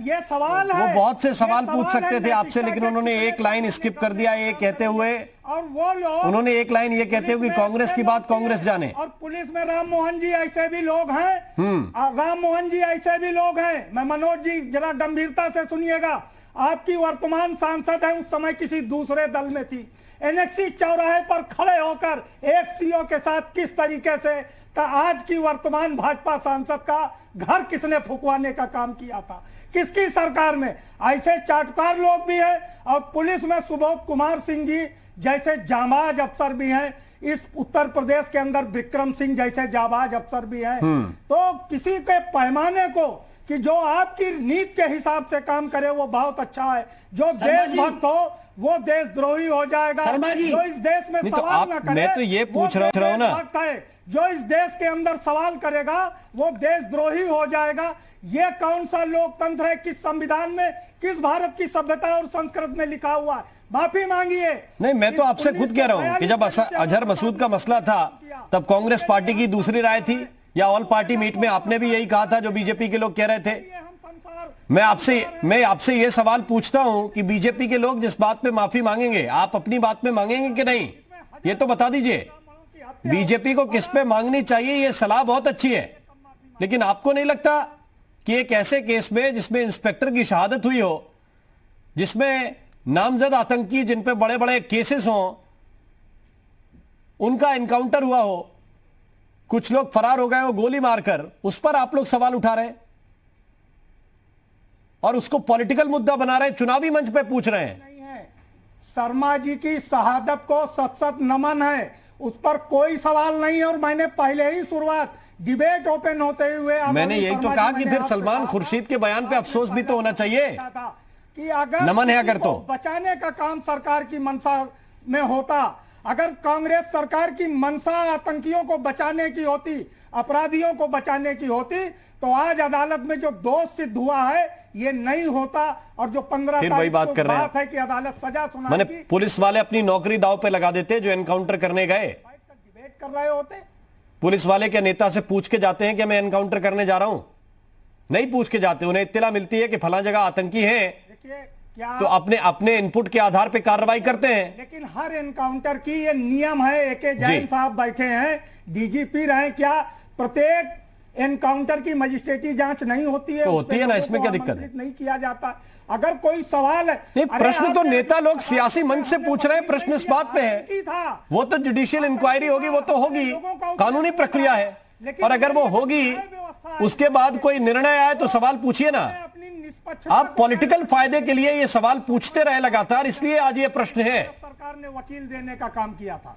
ये सवाल है। वो बहुत से सवाल पूछ सकते थे आपसे, लेकिन उन्होंने एक लाइन स्किप कर दिया, ये कहते हुए, और वो लोग उन्होंने एक लाइन ये कहते हुए कि कांग्रेस की बात कांग्रेस जाने। और पुलिस में राम मोहन जी ऐसे भी लोग हैं, राम मोहन जी ऐसे भी लोग हैं। मैं मनोज जी जरा गंभीरता से सुनिएगा, आपकी वर्तमान सांसद है, उस समय किसी दूसरे दल में थी। एनएक्सी चौराहे पर खड़े होकर एक सीओ के साथ किस तरीके से का आज की वर्तमान भाजपा सांसद का घर किसने फुकवाने का काम किया था? किसकी सरकार में? ऐसे चाटुकार लोग भी हैं, और पुलिस में सुबोध कुमार सिंह जी जैसे जांबाज अफसर भी हैं, इस उत्तर प्रदेश के अंदर विक्रम सिंह जैसे जांबाज अफसर भी हैं। तो किसी के पैमाने को कि जो आपकी नीति के हिसाब से काम करे वो बहुत अच्छा है, जो देशभक्त हो वो देशद्रोही हो जाएगा। जो इस देश में सवाल न करे, मैं तो ये पूछ रहा हूं ना, जो इस देश के अंदर सवाल करेगा वो देशद्रोही हो जाएगा। ये कौन सा लोकतंत्र है? किस संविधान में, किस भारत की सभ्यता और संस्कृति में लिखा हुआ है? माफी मांगिए। नहीं, मैं तो आपसे खुद कह रहा हूं कि जब अजहर मसूद का मसला था तब कांग्रेस पार्टी की दूसरी राय थी, या ऑल पार्टी मीट में आपने भी यही कहा था जो बीजेपी के लोग कह रहे थे? मैं आपसे ये सवाल पूछता हूं कि बीजेपी के लोग जिस बात पे माफी मांगेंगे, आप अपनी बात पे मांगेंगे कि नहीं? ये तो बता दीजिए। बीजेपी को किस पे मांगनी चाहिए, ये सलाह बहुत अच्छी है, लेकिन आपको नहीं लगता कि एक ऐसे केस में जिसमें इंस्पेक्टर की शहादत हुई हो, जिसमें नामजद आतंकी जिन पे बड़े बड़े केसेस हों, उनका एनकाउंटर हुआ हो, कुछ लोग फरार हो गए हो गोली मारकर, उस पर आप लोग सवाल उठा रहे हैं और उसको पॉलिटिकल मुद्दा बना रहे हैं, चुनावी मंच पे पूछ रहे हैं? नहीं है। शर्मा जी की शहादत को सत नमन है, उस पर कोई सवाल नहीं है। और मैंने पहले ही शुरुआत डिबेट ओपन होते हुए मैंने यही तो कहा कि फिर सलमान खुर्शीद के बयान पे अफसोस भी तो होना चाहिए कि अगर नमन है अगर तो बचाने का काम सरकार की मंशा में होता, अगर कांग्रेस सरकार की मंशा आतंकियों को बचाने की होती, अपराधियों को बचाने की होती, तो आज अदालत में जो दोष सिद्ध हुआ है ये नहीं होता। और जो 15 तारीख को बात है कि अदालत सजा सुनाएगी, पुलिस वाले अपनी नौकरी दांव पे लगा देते जो एनकाउंटर करने गए। डिबेट कर रहे होते, पुलिस वाले के नेता से पूछ के जाते हैं कि मैं एनकाउंटर करने जा रहा हूं? नहीं पूछ के जाते, उन्हें इत्तला मिलती है कि फला जगह आतंकी है, तो अपने इनपुट के आधार पे कार्रवाई करते हैं। लेकिन हर एनकाउंटर की ये नियम है। एके जैन साहब बैठे हैं, डीजीपी रहे, क्या प्रत्येक एनकाउंटर की मजिस्ट्रेटी जांच नहीं होती है? तो होती है ना, इसमें क्या दिक्कत है? नहीं किया जाता। अगर कोई सवाल है, नहीं, प्रश्न तो नेता लोग सियासी मंच से पूछ रहे हैं, प्रश्न इस बात पे है, वो तो जुडिशियल इंक्वायरी होगी, वो तो होगी, कानूनी प्रक्रिया है, और अगर वो होगी उसके बाद कोई निर्णय आए तो सवाल पूछिए ना। आप पॉलिटिकल फायदे के लिए ये सवाल पूछते रहे लगातार, इसलिए आज ये प्रश्न है। सरकार ने वकील देने का काम किया था।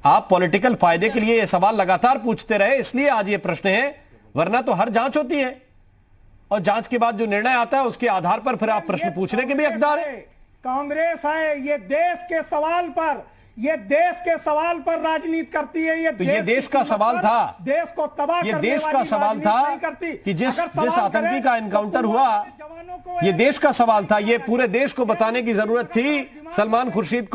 आप पॉलिटिकल फायदे के लिए ये सवाल लगातार पूछते रहे, इसलिए आज ये प्रश्न है, वरना तो हर जांच होती है और जांच के बाद जो निर्णय आता है उसके आधार पर फिर आप प्रश्न पूछने के भी हकदार है। कांग्रेस है, ये देश के सवाल पर, ये देश के सवाल पर राजनीति करती है। ये तो ये देश का सवाल था, देश को तबाह ये देश का सवाल था कि जिस आतंकी का एनकाउंटर हुआ, ये देश का सवाल था। ये पूरे देश को बताने की जरूरत थी सलमान खुर्शीद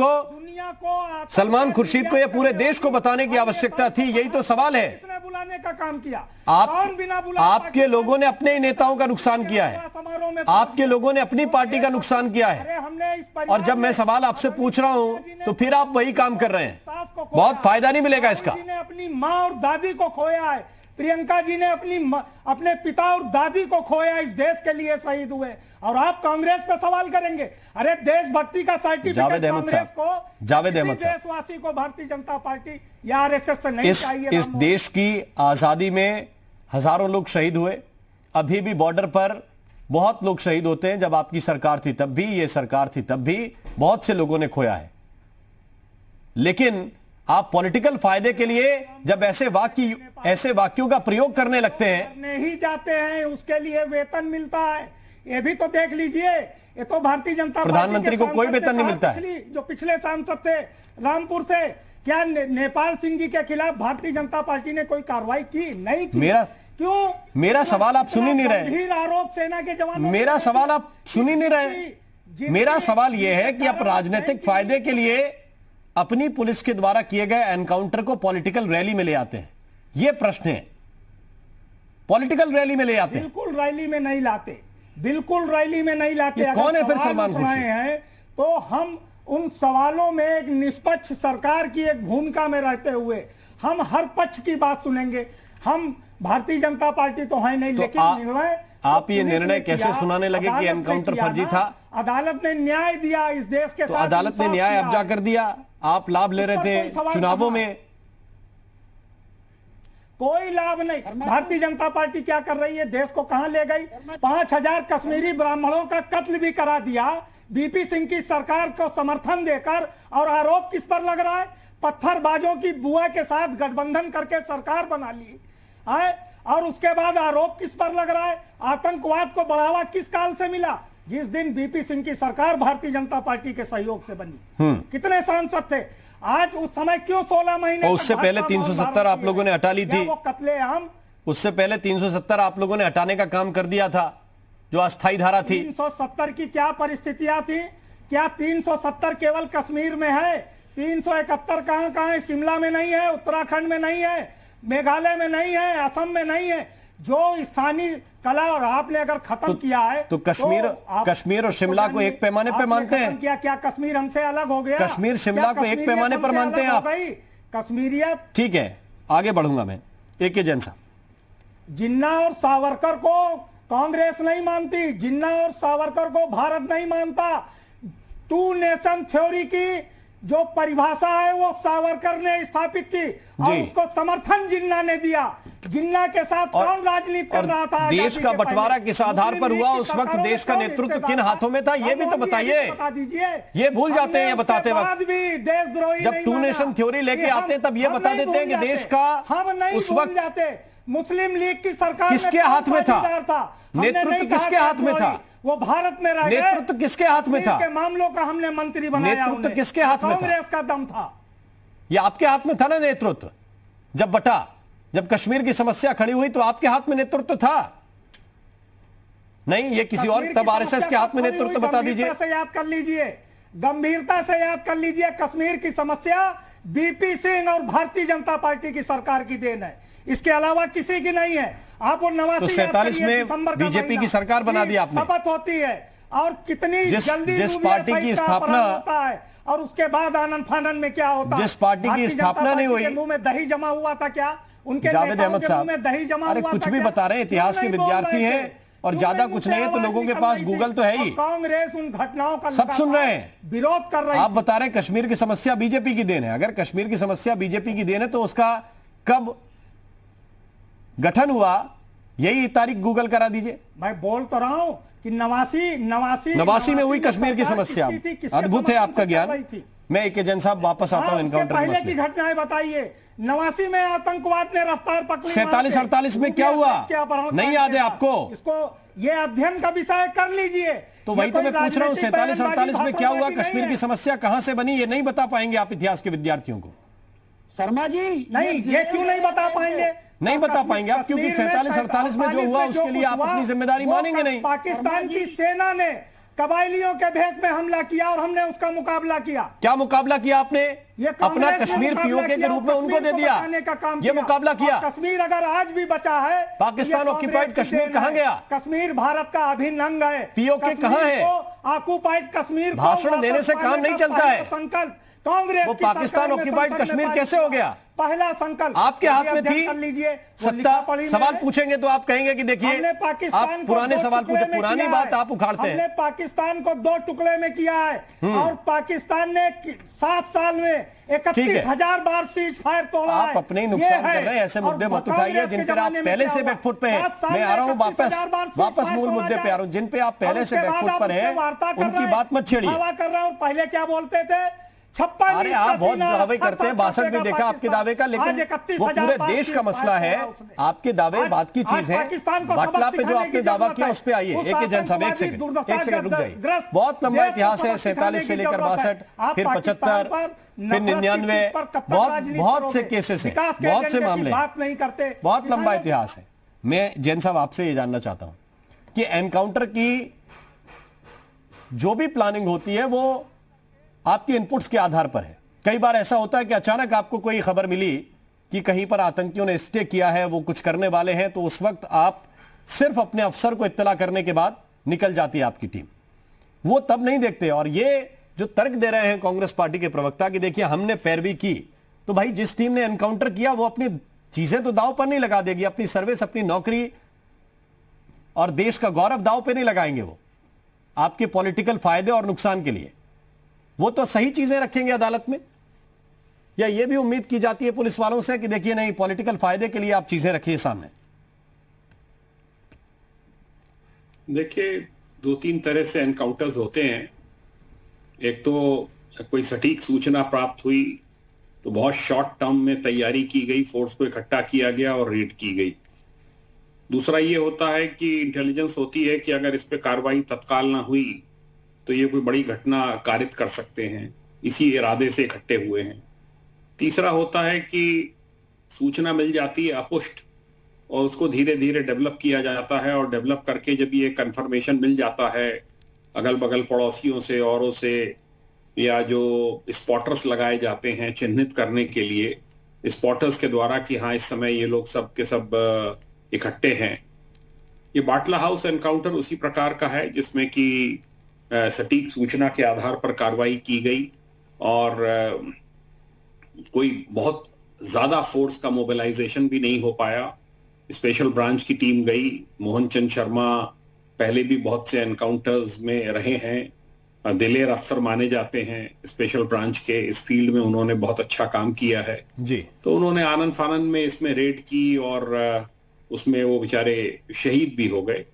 को, ये पूरे देश को बताने की आवश्यकता थी। यही तो सवाल है। किसने बुलाने का काम किया? आपके लोगों ने अपने ही नेताओं का नुकसान किया है, आपके लोगों ने अपनी पार्टी का नुकसान किया है, और जब मैं सवाल आपसे पूछ रहा हूं तो फिर आप वही काम कर रहे हैं। बहुत फायदा नहीं मिलेगा इसका। अपनी माँ और दादी को खोया है, प्रियंका जी ने अपने पिता और दादी को खोया, इस देश के लिए शहीद हुए, और आप कांग्रेस पे सवाल करेंगे? अरे देशभक्ति का सर्टिफिकेट कांग्रेस को, जावेद अहमद देशवासी को भारतीय जनता पार्टी या आरएसएस से नहीं चाहिए। इस देश की आजादी में हजारों लोग शहीद हुए, अभी भी बॉर्डर पर बहुत लोग शहीद होते हैं। जब आपकी सरकार थी तब भी, ये सरकार थी तब भी, बहुत से लोगों ने खोया है। लेकिन आप पॉलिटिकल फायदे के लिए जब ऐसे वाक्यों का प्रयोग करने लगते हैं, करने ही जाते हैं, उसके लिए वेतन मिलता है। ये भी तो देख लीजिए, ये तो भारतीय जनता पार्टी प्रधानमंत्री को कोई वेतन नहीं मिलता है। जो पिछले सांसद थे रामपुर से, क्या नेपाल सिंह जी के खिलाफ भारतीय जनता पार्टी ने कोई कार्रवाई की? नहीं की। क्यों? मेरा सवाल आप सुन ही नहीं रहे। गंभीर आरोप सेना के जवानों, मेरा सवाल आप सुन ही नहीं रहे। मेरा सवाल यह है कि आप राजनीतिक फायदे के लिए अपनी पुलिस के द्वारा किए गए एनकाउंटर को पॉलिटिकल रैली में ले आते हैं। यह प्रश्न है, पॉलिटिकल रैली में ले आते हैं? बिल्कुल रैली में नहीं लाते, बिल्कुल रैली में नहीं लाते। कौन है फिर सलमान खुर्शीद? हैं तो हम उन सवालों में एक निष्पक्ष सरकार की एक भूमिका में रहते हुए हम हर पक्ष की बात सुनेंगे। हम भारतीय जनता पार्टी तो है नहीं, लेकिन निर्णय आप ये निर्णय कैसे सुनाने लगे कि एनकाउंटर फर्जी था? अदालत ने न्याय दिया इस देश के साथ। अदालत ने न्याय अब्जा कर दिया, आप लाभ ले रहे थे चुनावों में। कोई लाभ नहीं। भारतीय जनता पार्टी क्या कर रही है? देश को कहां ले गई? 5000 कश्मीरी ब्राह्मणों का कत्ल भी करा दिया बीपी सिंह की सरकार को समर्थन देकर। और आरोप किस पर लग रहा है? पत्थरबाजों की बुआ के साथ गठबंधन करके सरकार बना ली है। और उसके बाद आरोप किस पर लग रहा है? आतंकवाद को बढ़ावा किस काल से मिला? जिस दिन बीपी सिंह की सरकार भारतीय जनता पार्टी के सहयोग से बनी। कितने सांसद थे? आज उस समय क्यों 16 महीने? उससे पहले 370 आप लोगों ने हटा ली थी। वो कत्लेआम, उससे पहले 370 आप लोगों ने हटाने का काम कर दिया था, जो अस्थायी धारा थी। 370 की क्या परिस्थितियां थी? क्या 370 केवल कश्मीर में है? 371 कहां है? शिमला में नहीं है, उत्तराखंड में नहीं है, मेघालय में नहीं है, असम में नहीं है। जो स्थानीय कला और आपने अगर खत्म किया है तो कश्मीर और शिमला को एक पैमाने पर मानते हैं? क्या कश्मीर हमसे अलग हो गया? कश्मीर शिमला को एक पैमाने पर मानते हैं आप? कश्मीरियत ठीक है, आगे बढ़ूंगा मैं। AK जैन साहब, जिन्ना और सावरकर को कांग्रेस नहीं मानती, जिन्ना और सावरकर को भारत नहीं मानता। 2 नेशन थ्योरी की जो परिभाषा है वो सावरकर ने स्थापित की और उसको समर्थन जिन्ना ने दिया। जिन्ना के साथ कौन राजनीति कर रहा था? देश का बंटवारा किस आधार पर हुआ? उस वक्त देश का नेतृत्व किन हाथों में था? ये भी तो बताइए। बता दीजिए। ये भूल जाते हैं ये बताते वक्त भी। देशद्रोही जब 2 नेशन थ्योरी लेके आते हैं तब ये बता देते हैं कि देश का हम नहीं उस वक्त जाते। मुस्लिम लीग की सरकार किसके हाथ में था? नेतृत्व किसके हाथ में था? वो भारत में रह गए। नेतृत्व किसके हाथ में था? के मामलों का हमने मंत्री बनाया। नेतृत्व किसके हाथ में था? कांग्रेस का दम था। ये आपके हाथ में था ना नेतृत्व? जब बटा, जब कश्मीर की समस्या खड़ी हुई तो आपके हाथ में नेतृत्व था? नहीं, ये किसी और, तब RSS के हाथ में नेतृत्व बता दीजिए। याद कर लीजिए, गंभीरता से याद कर लीजिए। कश्मीर की समस्या बीपी सिंह और भारतीय जनता पार्टी की सरकार की देन है, इसके अलावा किसी की नहीं है। आप वो 47 में बीजेपी की सरकार बना दी आपने। शपथ होती है और कितनी जल्दी जिस पार्टी की स्थापना होता है और उसके बाद आनंद फानन में क्या होता है? जिस पार्टी की स्थापना नहीं हुई, मुंह में दही जमा हुआ था क्या? उनके जावेद अहमद साहब में दही जमा हुआ था? कुछ भी बता रहे हैं, इतिहास के विद्यार्थी हैं और ज्यादा कुछ नहीं है तो लोगों के पास गूगल तो है ही। कांग्रेस उन घटनाओं का सब सुन रहे हैं, विरोध कर रहे हैं। आप बता रहे हैं कश्मीर की समस्या बीजेपी की देन है। अगर कश्मीर की समस्या बीजेपी की देन है तो उसका कब गठन हुआ, यही तारीख गूगल करा दीजिए। मैं बोल तो रहा हूं कि 89 में हुई कश्मीर की समस्या। अद्भुत है आपका ज्ञान। मैं AK जैन साहब वापस आता हूं एनकाउंटर पहले की घटनाएं बताइए। 89 में आतंकवाद ने रफ्तार पकड़ी। 47-48 में क्या हुआ? नहीं याद है आपको? इसको ये अध्ययन का विषय कर लीजिए। तो वही तो मैं पूछ रहा हूं, 47-48 में क्या हुआ? कश्मीर की समस्या कहां से बनी? ये नहीं बता पाएंगे आप इतिहास के विद्यार्थियों को? शर्मा जी नहीं, ये क्यों नहीं बता पाएंगे? नहीं बता पाएंगे आप, क्योंकि 47-48 में जो हुआ उसके लिए आप अपनी जिम्मेदारी मानेंगे नहीं। पाकिस्तान की सेना ने कबायलियों के भेष में हमला किया और हमने उसका मुकाबला किया। क्या मुकाबला किया आपने? अपना कश्मीर POK के रूप में उनको दे दिया, ये मुकाबला किया। कश्मीर अगर आज भी बचा है, पाकिस्तान ऑक्युपाइड कश्मीर कहां गया? कश्मीर भारत का अभिन्न अंग है। POK कहां है? ऑक्युपाइड कश्मीर भाषण देने से काम नहीं चलता है। संकल्प कांग्रेस वो पाकिस्तान ऑक्युपाइड कश्मीर कैसे हो गया? पहला संकल्प आपके हाथ में थी सत्ता। सवाल पूछेंगे तो आप कहेंगे कि देखिए आप पुराने सवाल पूछे, पुरानी बात आप उखाड़ते हैं। हमने पाकिस्तान को 2 टुकड़े में किया है और पाकिस्तान ने 7 साल में 31,000 बार सीज फायर तोड़ा है। आप अपने नुकसान कर रहे हैं, ऐसे मुद्दे मत उठाइए जिन पर आप पहले से बैकफुट पे हैं। मैं आ रहा हूं वापस मूल मुद्दे पे आ रहा हूं। जिन पे आप पहले से बैकफुट पर हैं उनकी बात मत छेड़िए। कर रहा हूं। पहले क्या बोलते थे? 56 अरे आप बहुत दावे करते हैं, 62 भी देखा आपके दावे का, लेकिन वो पूरे देश का मसला है। आपके दावे बात की चीज है, बाटला पे जो आपने दावा किया उस पे आइए। एक जन साहब, एक सेकंड रुक जाइए। बहुत लंबा इतिहास है, 47 से लेकर 62, फिर 75, फिर 99, बहुत से केसेस हैं, बहुत से मामले, बहुत लंबा इतिहास है। मैं जैन साहब आपसे ये जानना चाहता हूं कि एनकाउंटर की जो भी प्लानिंग होती है वो आपके इनपुट्स के आधार पर है। कई बार ऐसा होता है कि अचानक आपको कोई खबर मिली कि कहीं पर आतंकियों ने स्टे किया है, वो कुछ करने वाले हैं, तो उस वक्त आप सिर्फ अपने अफसर को इत्तला करने के बाद निकल जाती है आपकी टीम, वो तब नहीं देखते। और ये जो तर्क दे रहे हैं कांग्रेस पार्टी के प्रवक्ता कि देखिए हमने पैरवी की, तो भाई जिस टीम ने एनकाउंटर किया वो अपनी चीजें तो दांव पर नहीं लगा देगी, अपनी सर्विस, अपनी नौकरी और देश का गौरव दांव पे नहीं लगाएंगे वो आपके पॉलिटिकल फायदे और नुकसान के लिए। वो तो सही चीजें रखेंगे अदालत में, या ये भी उम्मीद की जाती है पुलिस वालों से कि देखिए नहीं, पॉलिटिकल फायदे के लिए आप चीजें रखिए सामने? देखिए, 2-3 तरह से एनकाउंटर्स होते हैं। एक तो कोई सटीक सूचना प्राप्त हुई तो बहुत शॉर्ट टर्म में तैयारी की गई, फोर्स को इकट्ठा किया गया और रेड की गई। दूसरा ये होता है कि इंटेलिजेंस होती है कि अगर इस पे कार्रवाई तत्काल ना हुई तो ये कोई बड़ी घटना कारित कर सकते हैं, इसी इरादे से इकट्ठे हुए हैं। तीसरा होता है कि सूचना मिल जाती है अपुष्ट और उसको धीरे धीरे डेवलप किया जाता है, और डेवलप करके जब ये कंफर्मेशन मिल जाता है अगल बगल पड़ोसियों से, औरों से, या जो स्पॉटर्स लगाए जाते हैं चिन्हित करने के लिए स्पॉटर्स के द्वारा कि हाँ इस समय ये लोग सब के सब इकट्ठे हैं। ये बाटला हाउस एनकाउंटर उसी प्रकार का है जिसमें कि सटीक सूचना के आधार पर कार्रवाई की गई और कोई बहुत ज्यादा फोर्स का मोबिलाइजेशन भी नहीं हो पाया। स्पेशल ब्रांच की टीम गई, मोहन चंद शर्मा पहले भी बहुत से एनकाउंटर्स में रहे हैं, दिलेर अफसर माने जाते हैं स्पेशल ब्रांच के, इस फील्ड में उन्होंने बहुत अच्छा काम किया है जी। तो उन्होंने आनंद फानंद में इसमें रेड की और उसमें वो बेचारे शहीद भी हो गए।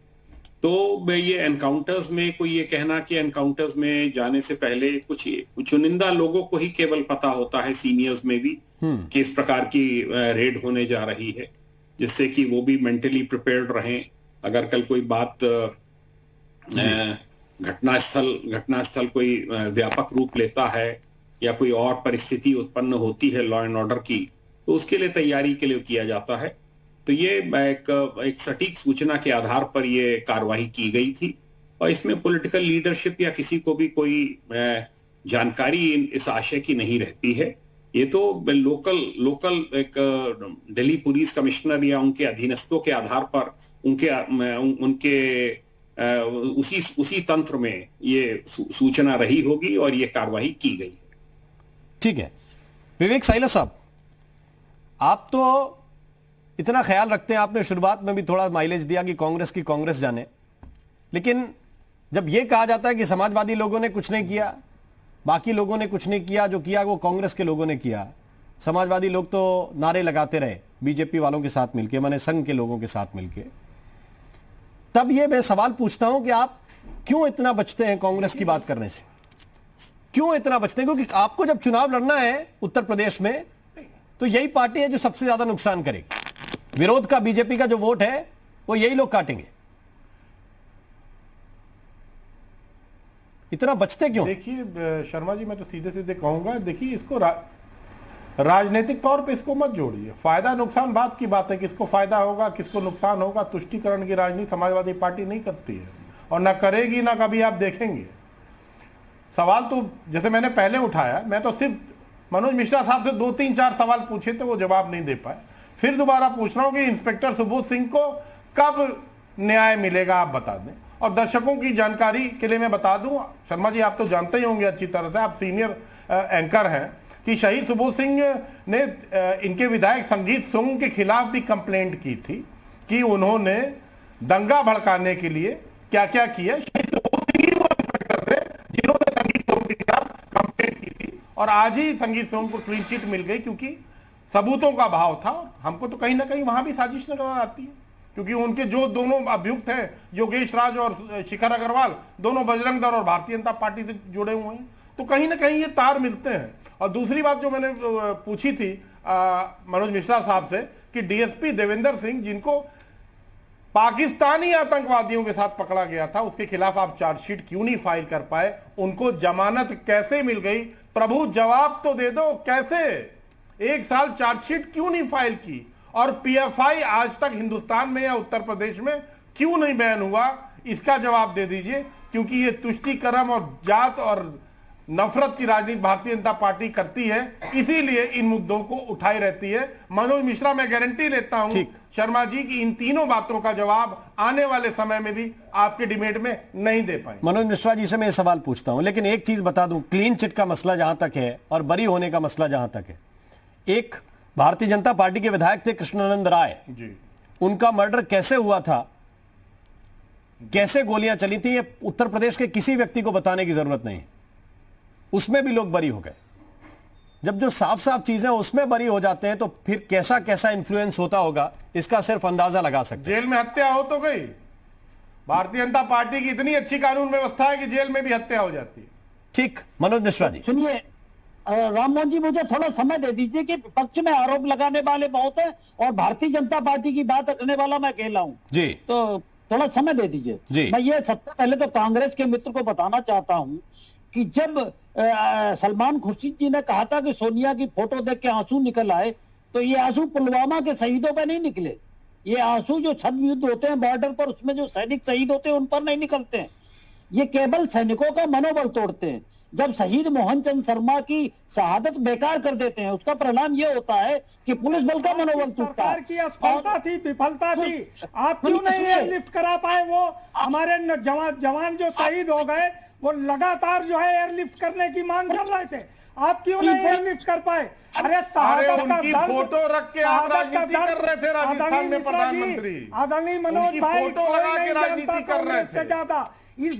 तो ये एनकाउंटर्स में कोई ये कहना कि एनकाउंटर्स में जाने से पहले कुछ चुनिंदा लोगों को ही केवल पता होता है, सीनियर्स में भी, कि इस प्रकार की रेड होने जा रही है, जिससे कि वो भी मेंटली प्रिपेयर्ड रहें। अगर कल कोई बात घटनास्थल कोई व्यापक रूप लेता है या कोई और परिस्थिति उत्पन्न होती है लॉ एंड ऑर्डर की, तो उसके लिए तैयारी के लिए किया जाता है। तो ये एक सटीक सूचना के आधार पर ये कार्रवाई की गई थी और इसमें पॉलिटिकल लीडरशिप या किसी को भी कोई जानकारी इस आशय की नहीं रहती है। ये तो लोकल एक दिल्ली पुलिस कमिश्नर या उनके अधीनस्थों के आधार पर उनके उसी तंत्र में ये सूचना रही होगी और ये कार्रवाई की गई है। ठीक है, विवेक साइला साहब, आप तो इतना ख्याल रखते हैं, आपने शुरुआत में भी थोड़ा माइलेज दिया कि कांग्रेस की कांग्रेस जाने, लेकिन जब यह कहा जाता है कि समाजवादी लोगों ने कुछ नहीं किया, बाकी लोगों ने कुछ नहीं किया, जो किया वो कांग्रेस के लोगों ने किया, समाजवादी लोग तो नारे लगाते रहे बीजेपी वालों के साथ मिलकर, माने संघ के लोगों के साथ मिलकर, तब ये मैं सवाल पूछता हूं कि आप क्यों इतना बचते हैं कांग्रेस की बात करने से? क्यों इतना बचते हैं? क्योंकि आपको जब चुनाव लड़ना है उत्तर प्रदेश में तो यही पार्टी है जो सबसे ज्यादा नुकसान करेगी। विरोध का बीजेपी का जो वोट है वो यही लोग काटेंगे। इतना बचते क्यों? देखिए शर्मा जी, मैं तो सीधे सीधे कहूंगा, देखिए इसको राजनीतिक तौर पे इसको मत जोड़िए। फायदा नुकसान बात की बात है, किसको फायदा होगा किसको नुकसान होगा, तुष्टीकरण की राजनीति समाजवादी पार्टी नहीं करती है और ना करेगी, ना कभी आप देखेंगे। सवाल तो जैसे मैंने पहले उठाया, मैं तो सिर्फ मनोज मिश्रा साहब से 2-3-4 सवाल पूछे थे, वो जवाब नहीं दे पाए। फिर दोबारा पूछ रहा हूं कि इंस्पेक्टर सुबोध सिंह को कब न्याय मिलेगा, आप बता दें। और दर्शकों की जानकारी के लिए मैं बता दूं, शर्मा जी आप तो जानते ही होंगे अच्छी तरह से, आप सीनियर एंकर हैं, कि शहीद सुबोध सिंह ने इनके विधायक संगीत सोम के खिलाफ भी कंप्लेंट की थी कि उन्होंने दंगा भड़काने के लिए क्या क्या किया। शहीद सुबोध सिंह ही वो इंस्पेक्टर थे जिन्होंने संगीत सोम के खिलाफ कंप्लेंट की थी और आज ही संगीत सोम को क्लीन चिट मिल गई क्योंकि सबूतों का अभाव था। हमको तो कहीं ना कहीं वहां भी साजिश नजर आती है, क्योंकि उनके जो दोनों अभियुक्त हैं योगेश राज और शिखर अग्रवाल, दोनों बजरंग दल और भारतीय जनता पार्टी से जुड़े हुए हैं तो कहीं ना कहीं ये तार मिलते हैं। और दूसरी बात जो मैंने पूछी थी मनोज मिश्रा साहब से कि डीएसपी देवेंद्र सिंह जिनको पाकिस्तानी आतंकवादियों के साथ पकड़ा गया था, उसके खिलाफ आप चार्जशीट क्यों नहीं फाइल कर पाए? उनको जमानत कैसे मिल गई? प्रभु जवाब तो दे दो, कैसे 1 साल चार्जशीट क्यों नहीं फाइल की? और पीएफआई आज तक हिंदुस्तान में या उत्तर प्रदेश में क्यों नहीं बैन हुआ? इसका जवाब दे दीजिए। क्योंकि ये तुष्टीकरण और जात और नफरत की राजनीति भारतीय जनता पार्टी करती है, इसीलिए इन मुद्दों को उठाई रहती है। मनोज मिश्रा, मैं गारंटी लेता हूं शर्मा जी की इन तीनों बातों का जवाब आने वाले समय में भी आपके डिबेट में नहीं दे पाए। मनोज मिश्रा जी से मैं ये सवाल पूछता हूं, लेकिन एक चीज बता दूं, क्लीन चिट का मसला जहां तक है और बरी होने का मसला जहां तक है, एक भारतीय जनता पार्टी के विधायक थे कृष्णानंद राय जी, उनका मर्डर कैसे हुआ था, कैसे गोलियां चली थी, ये उत्तर प्रदेश के किसी व्यक्ति को बताने की जरूरत नहीं, उसमें भी लोग बरी हो गए। जब जो साफ साफ चीजें उसमें बरी हो जाते हैं तो फिर कैसा कैसा इन्फ्लुएंस होता होगा, इसका सिर्फ अंदाजा लगा सकते हैं। जेल में हत्या हो तो गई, भारतीय जनता पार्टी की इतनी अच्छी कानून व्यवस्था है कि जेल में भी हत्या हो जाती है। ठीक, मनोज मिश्रा जी। सुनिए राममोहन जी, मुझे थोड़ा समय दे दीजिए कि विपक्ष में आरोप लगाने वाले बहुत हैं और भारतीय जनता पार्टी की बात रखने वाला मैं अकेला हूं जी, तो थोड़ा समय दे दीजिए। मैं ये सबसे पहले तो कांग्रेस के मित्र को बताना चाहता हूं कि जब सलमान खुर्शीद जी ने कहा था कि सोनिया की फोटो देख के आंसू निकल आए, तो ये आंसू पुलवामा के शहीदों पे नहीं निकले। ये आंसू जो छद्म युद्ध होते हैं बॉर्डर पर, उसमें जो सैनिक शहीद होते हैं उन पर नहीं निकलते हैं। ये केवल सैनिकों का मनोबल तोड़ते हैं। जब शहीद मोहन चंद शर्मा की शहादत बेकार कर देते हैं, उसका परिणाम ये होता है कि पुलिस बल का मनोबल टूटता है। की असफलता थी, विफलता थी, आप क्यों नहीं एयरलिफ्ट करा पाए? वो हमारे जवान जो शहीद हो गए वो लगातार जो है एयरलिफ्ट करने की मांग कर रहे थे, आप क्यों नहीं एयरलिफ्ट कर पाए? अरे शहादत का दर्द, फोटो रख के आप राजनीति कर रहे थे राजस्थान में प्रधानमंत्री, आदरणीय मनोज भाई, कोई नहीं जानता कांग्रेस से ज्यादा इस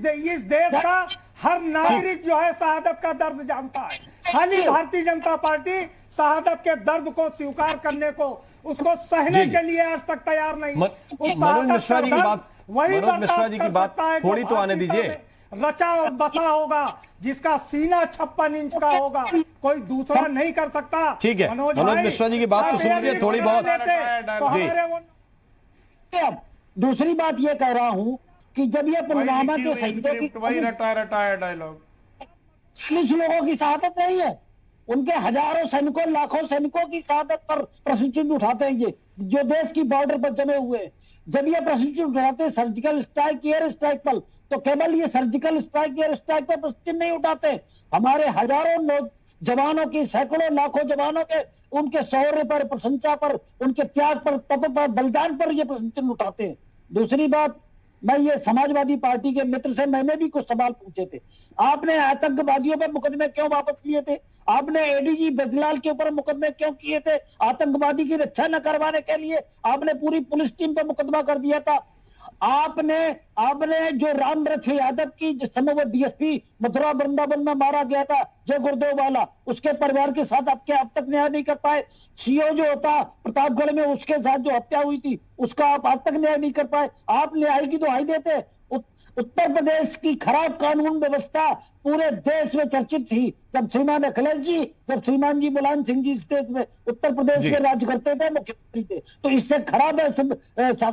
देश का हर नागरिक जो है शहादत का दर्द जानता है। खाली भारतीय जनता पार्टी शहादत के दर्द को स्वीकार करने को, उसको सहने के लिए आज तक तैयार नहीं। मनोज मिश्रा जी की बात, मनोज मिश्रा जी की बात थोड़ी तो आने दीजिए। रचा और बसा होगा, जिसका सीना 56 इंच का होगा, कोई दूसरा नहीं कर सकता। ठीक है, मनोज मिश्रा जी की बात तो सुन लीजिए थोड़ी बहुत। दूसरी बात ये कह रहा हूं कि जब ये पुलवामा के शहीदों की रटाया डायलॉग, 40 लोगों की शहादत नहीं है, उनके हजारों सैनिकों लाखों सैनिकों की शहादत पर प्रश्नचिन्ह उठाते हैं ये जो देश की बॉर्डर पर जमे हुए हैं। जब ये प्रश्नचिन्ह उठाते हैं सर्जिकल स्ट्राइक, एयर स्ट्राइक पर, तो केवल ये सर्जिकल स्ट्राइक, एयर स्ट्राइक पर प्रश्नचिन्ह नहीं उठाते, हमारे हजारों जवानों की, सैकड़ों लाखों जवानों के, उनके शौर्य पर, प्रशंसा पर, उनके त्याग पर, तप पर, बलिदान पर ये प्रश्नचिन्ह उठाते हैं। दूसरी बात, मैं ये समाजवादी पार्टी के मित्र से मैंने भी कुछ सवाल पूछे थे। आपने आतंकवादियों पर मुकदमे क्यों वापस लिए थे? आपने एडीजी बजलाल के ऊपर मुकदमे क्यों किए थे? आतंकवादी की रक्षा न करवाने के लिए आपने पूरी पुलिस टीम पर मुकदमा कर दिया था। आपने जो रामरथ यादव की जिस समय वो डीएसपी मथुरा वृंदावन में मारा गया था, जय गुरुदेव वाला, उसके परिवार के साथ अब तक न्याय नहीं कर पाए। सीओ जो होता प्रतापगढ़ में, उसके साथ जो हत्या हुई थी, उसका आप आज तक न्याय नहीं कर पाए। आप न्याय की दुहाई देते। उत्तर प्रदेश की खराब कानून व्यवस्था पूरे देश में चर्चित थी। जब श्रीमान अखिलेश जी, जब श्रीमान जी मुलायम सिंह जी स्टेट में उत्तर प्रदेश में राज्य करते थे, मुख्यमंत्री थे, तो इससे खराब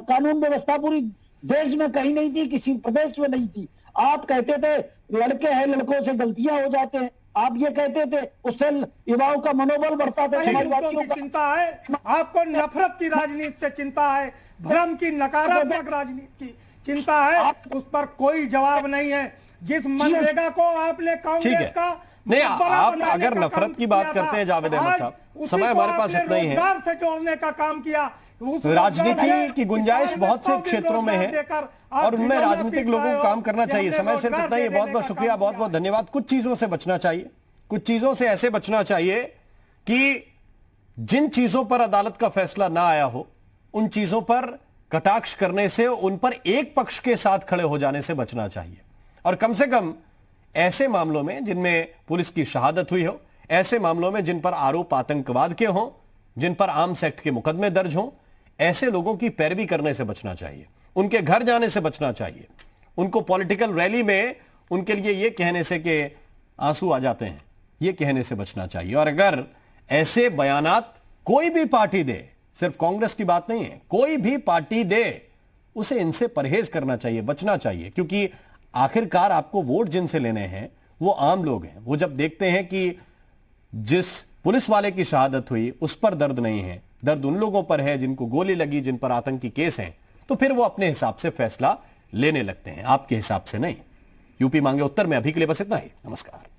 कानून व्यवस्था पूरी देश में कहीं नहीं थी, किसी प्रदेश में नहीं थी। आप कहते थे लड़के हैं, लड़कों से गलतियां हो जाते हैं, आप ये कहते थे, उससे युवाओं का मनोबल बढ़ता था। समाजवादियों की चिंता है, आपको नफरत की राजनीति से चिंता है, भ्रम की नकारात्मक राजनीति की चिंता है, उस पर कोई जवाब नहीं है। जिस मनरेगा को आपने कांग्रेस का नहीं, आप अगर नफरत की बात करते हैं जावेद अहमद साहब, समय हमारे पास इतना ही है, रोजगार से जोड़ने का काम किया। राजनीति की गुंजाइश बहुत से क्षेत्रों में है और उनमें राजनीतिक लोगों को काम करना चाहिए। समय सिर्फ इतना ही है। बहुत बहुत शुक्रिया, बहुत बहुत धन्यवाद। कुछ चीजों से बचना चाहिए, कुछ चीजों से ऐसे बचना चाहिए कि जिन चीजों पर अदालत का फैसला ना आया हो, उन चीजों पर कटाक्ष करने से, उन पर एक पक्ष के साथ खड़े हो जाने से बचना चाहिए। और कम से कम ऐसे मामलों में जिनमें पुलिस की शहादत हुई हो, ऐसे मामलों में जिन पर आरोप आतंकवाद के हों, जिन पर आर्म्स एक्ट के मुकदमे दर्ज हों, ऐसे लोगों की पैरवी करने से बचना चाहिए, उनके घर जाने से बचना चाहिए, उनको पॉलिटिकल रैली में उनके लिए यह कहने से कि आंसू आ जाते हैं, यह कहने से बचना चाहिए। और अगर ऐसे बयानात कोई भी पार्टी दे, सिर्फ कांग्रेस की बात नहीं है, कोई भी पार्टी दे, उसे इनसे परहेज करना चाहिए, बचना चाहिए। क्योंकि आखिरकार आपको वोट जिनसे लेने हैं वो आम लोग हैं। वो जब देखते हैं कि जिस पुलिस वाले की शहादत हुई उस पर दर्द नहीं है, दर्द उन लोगों पर है जिनको गोली लगी, जिन पर आतंकी केस हैं, तो फिर वो अपने हिसाब से फैसला लेने लगते हैं, आपके हिसाब से नहीं। यूपी मांगे उत्तर में अभी के लिए बस इतना ही। नमस्कार।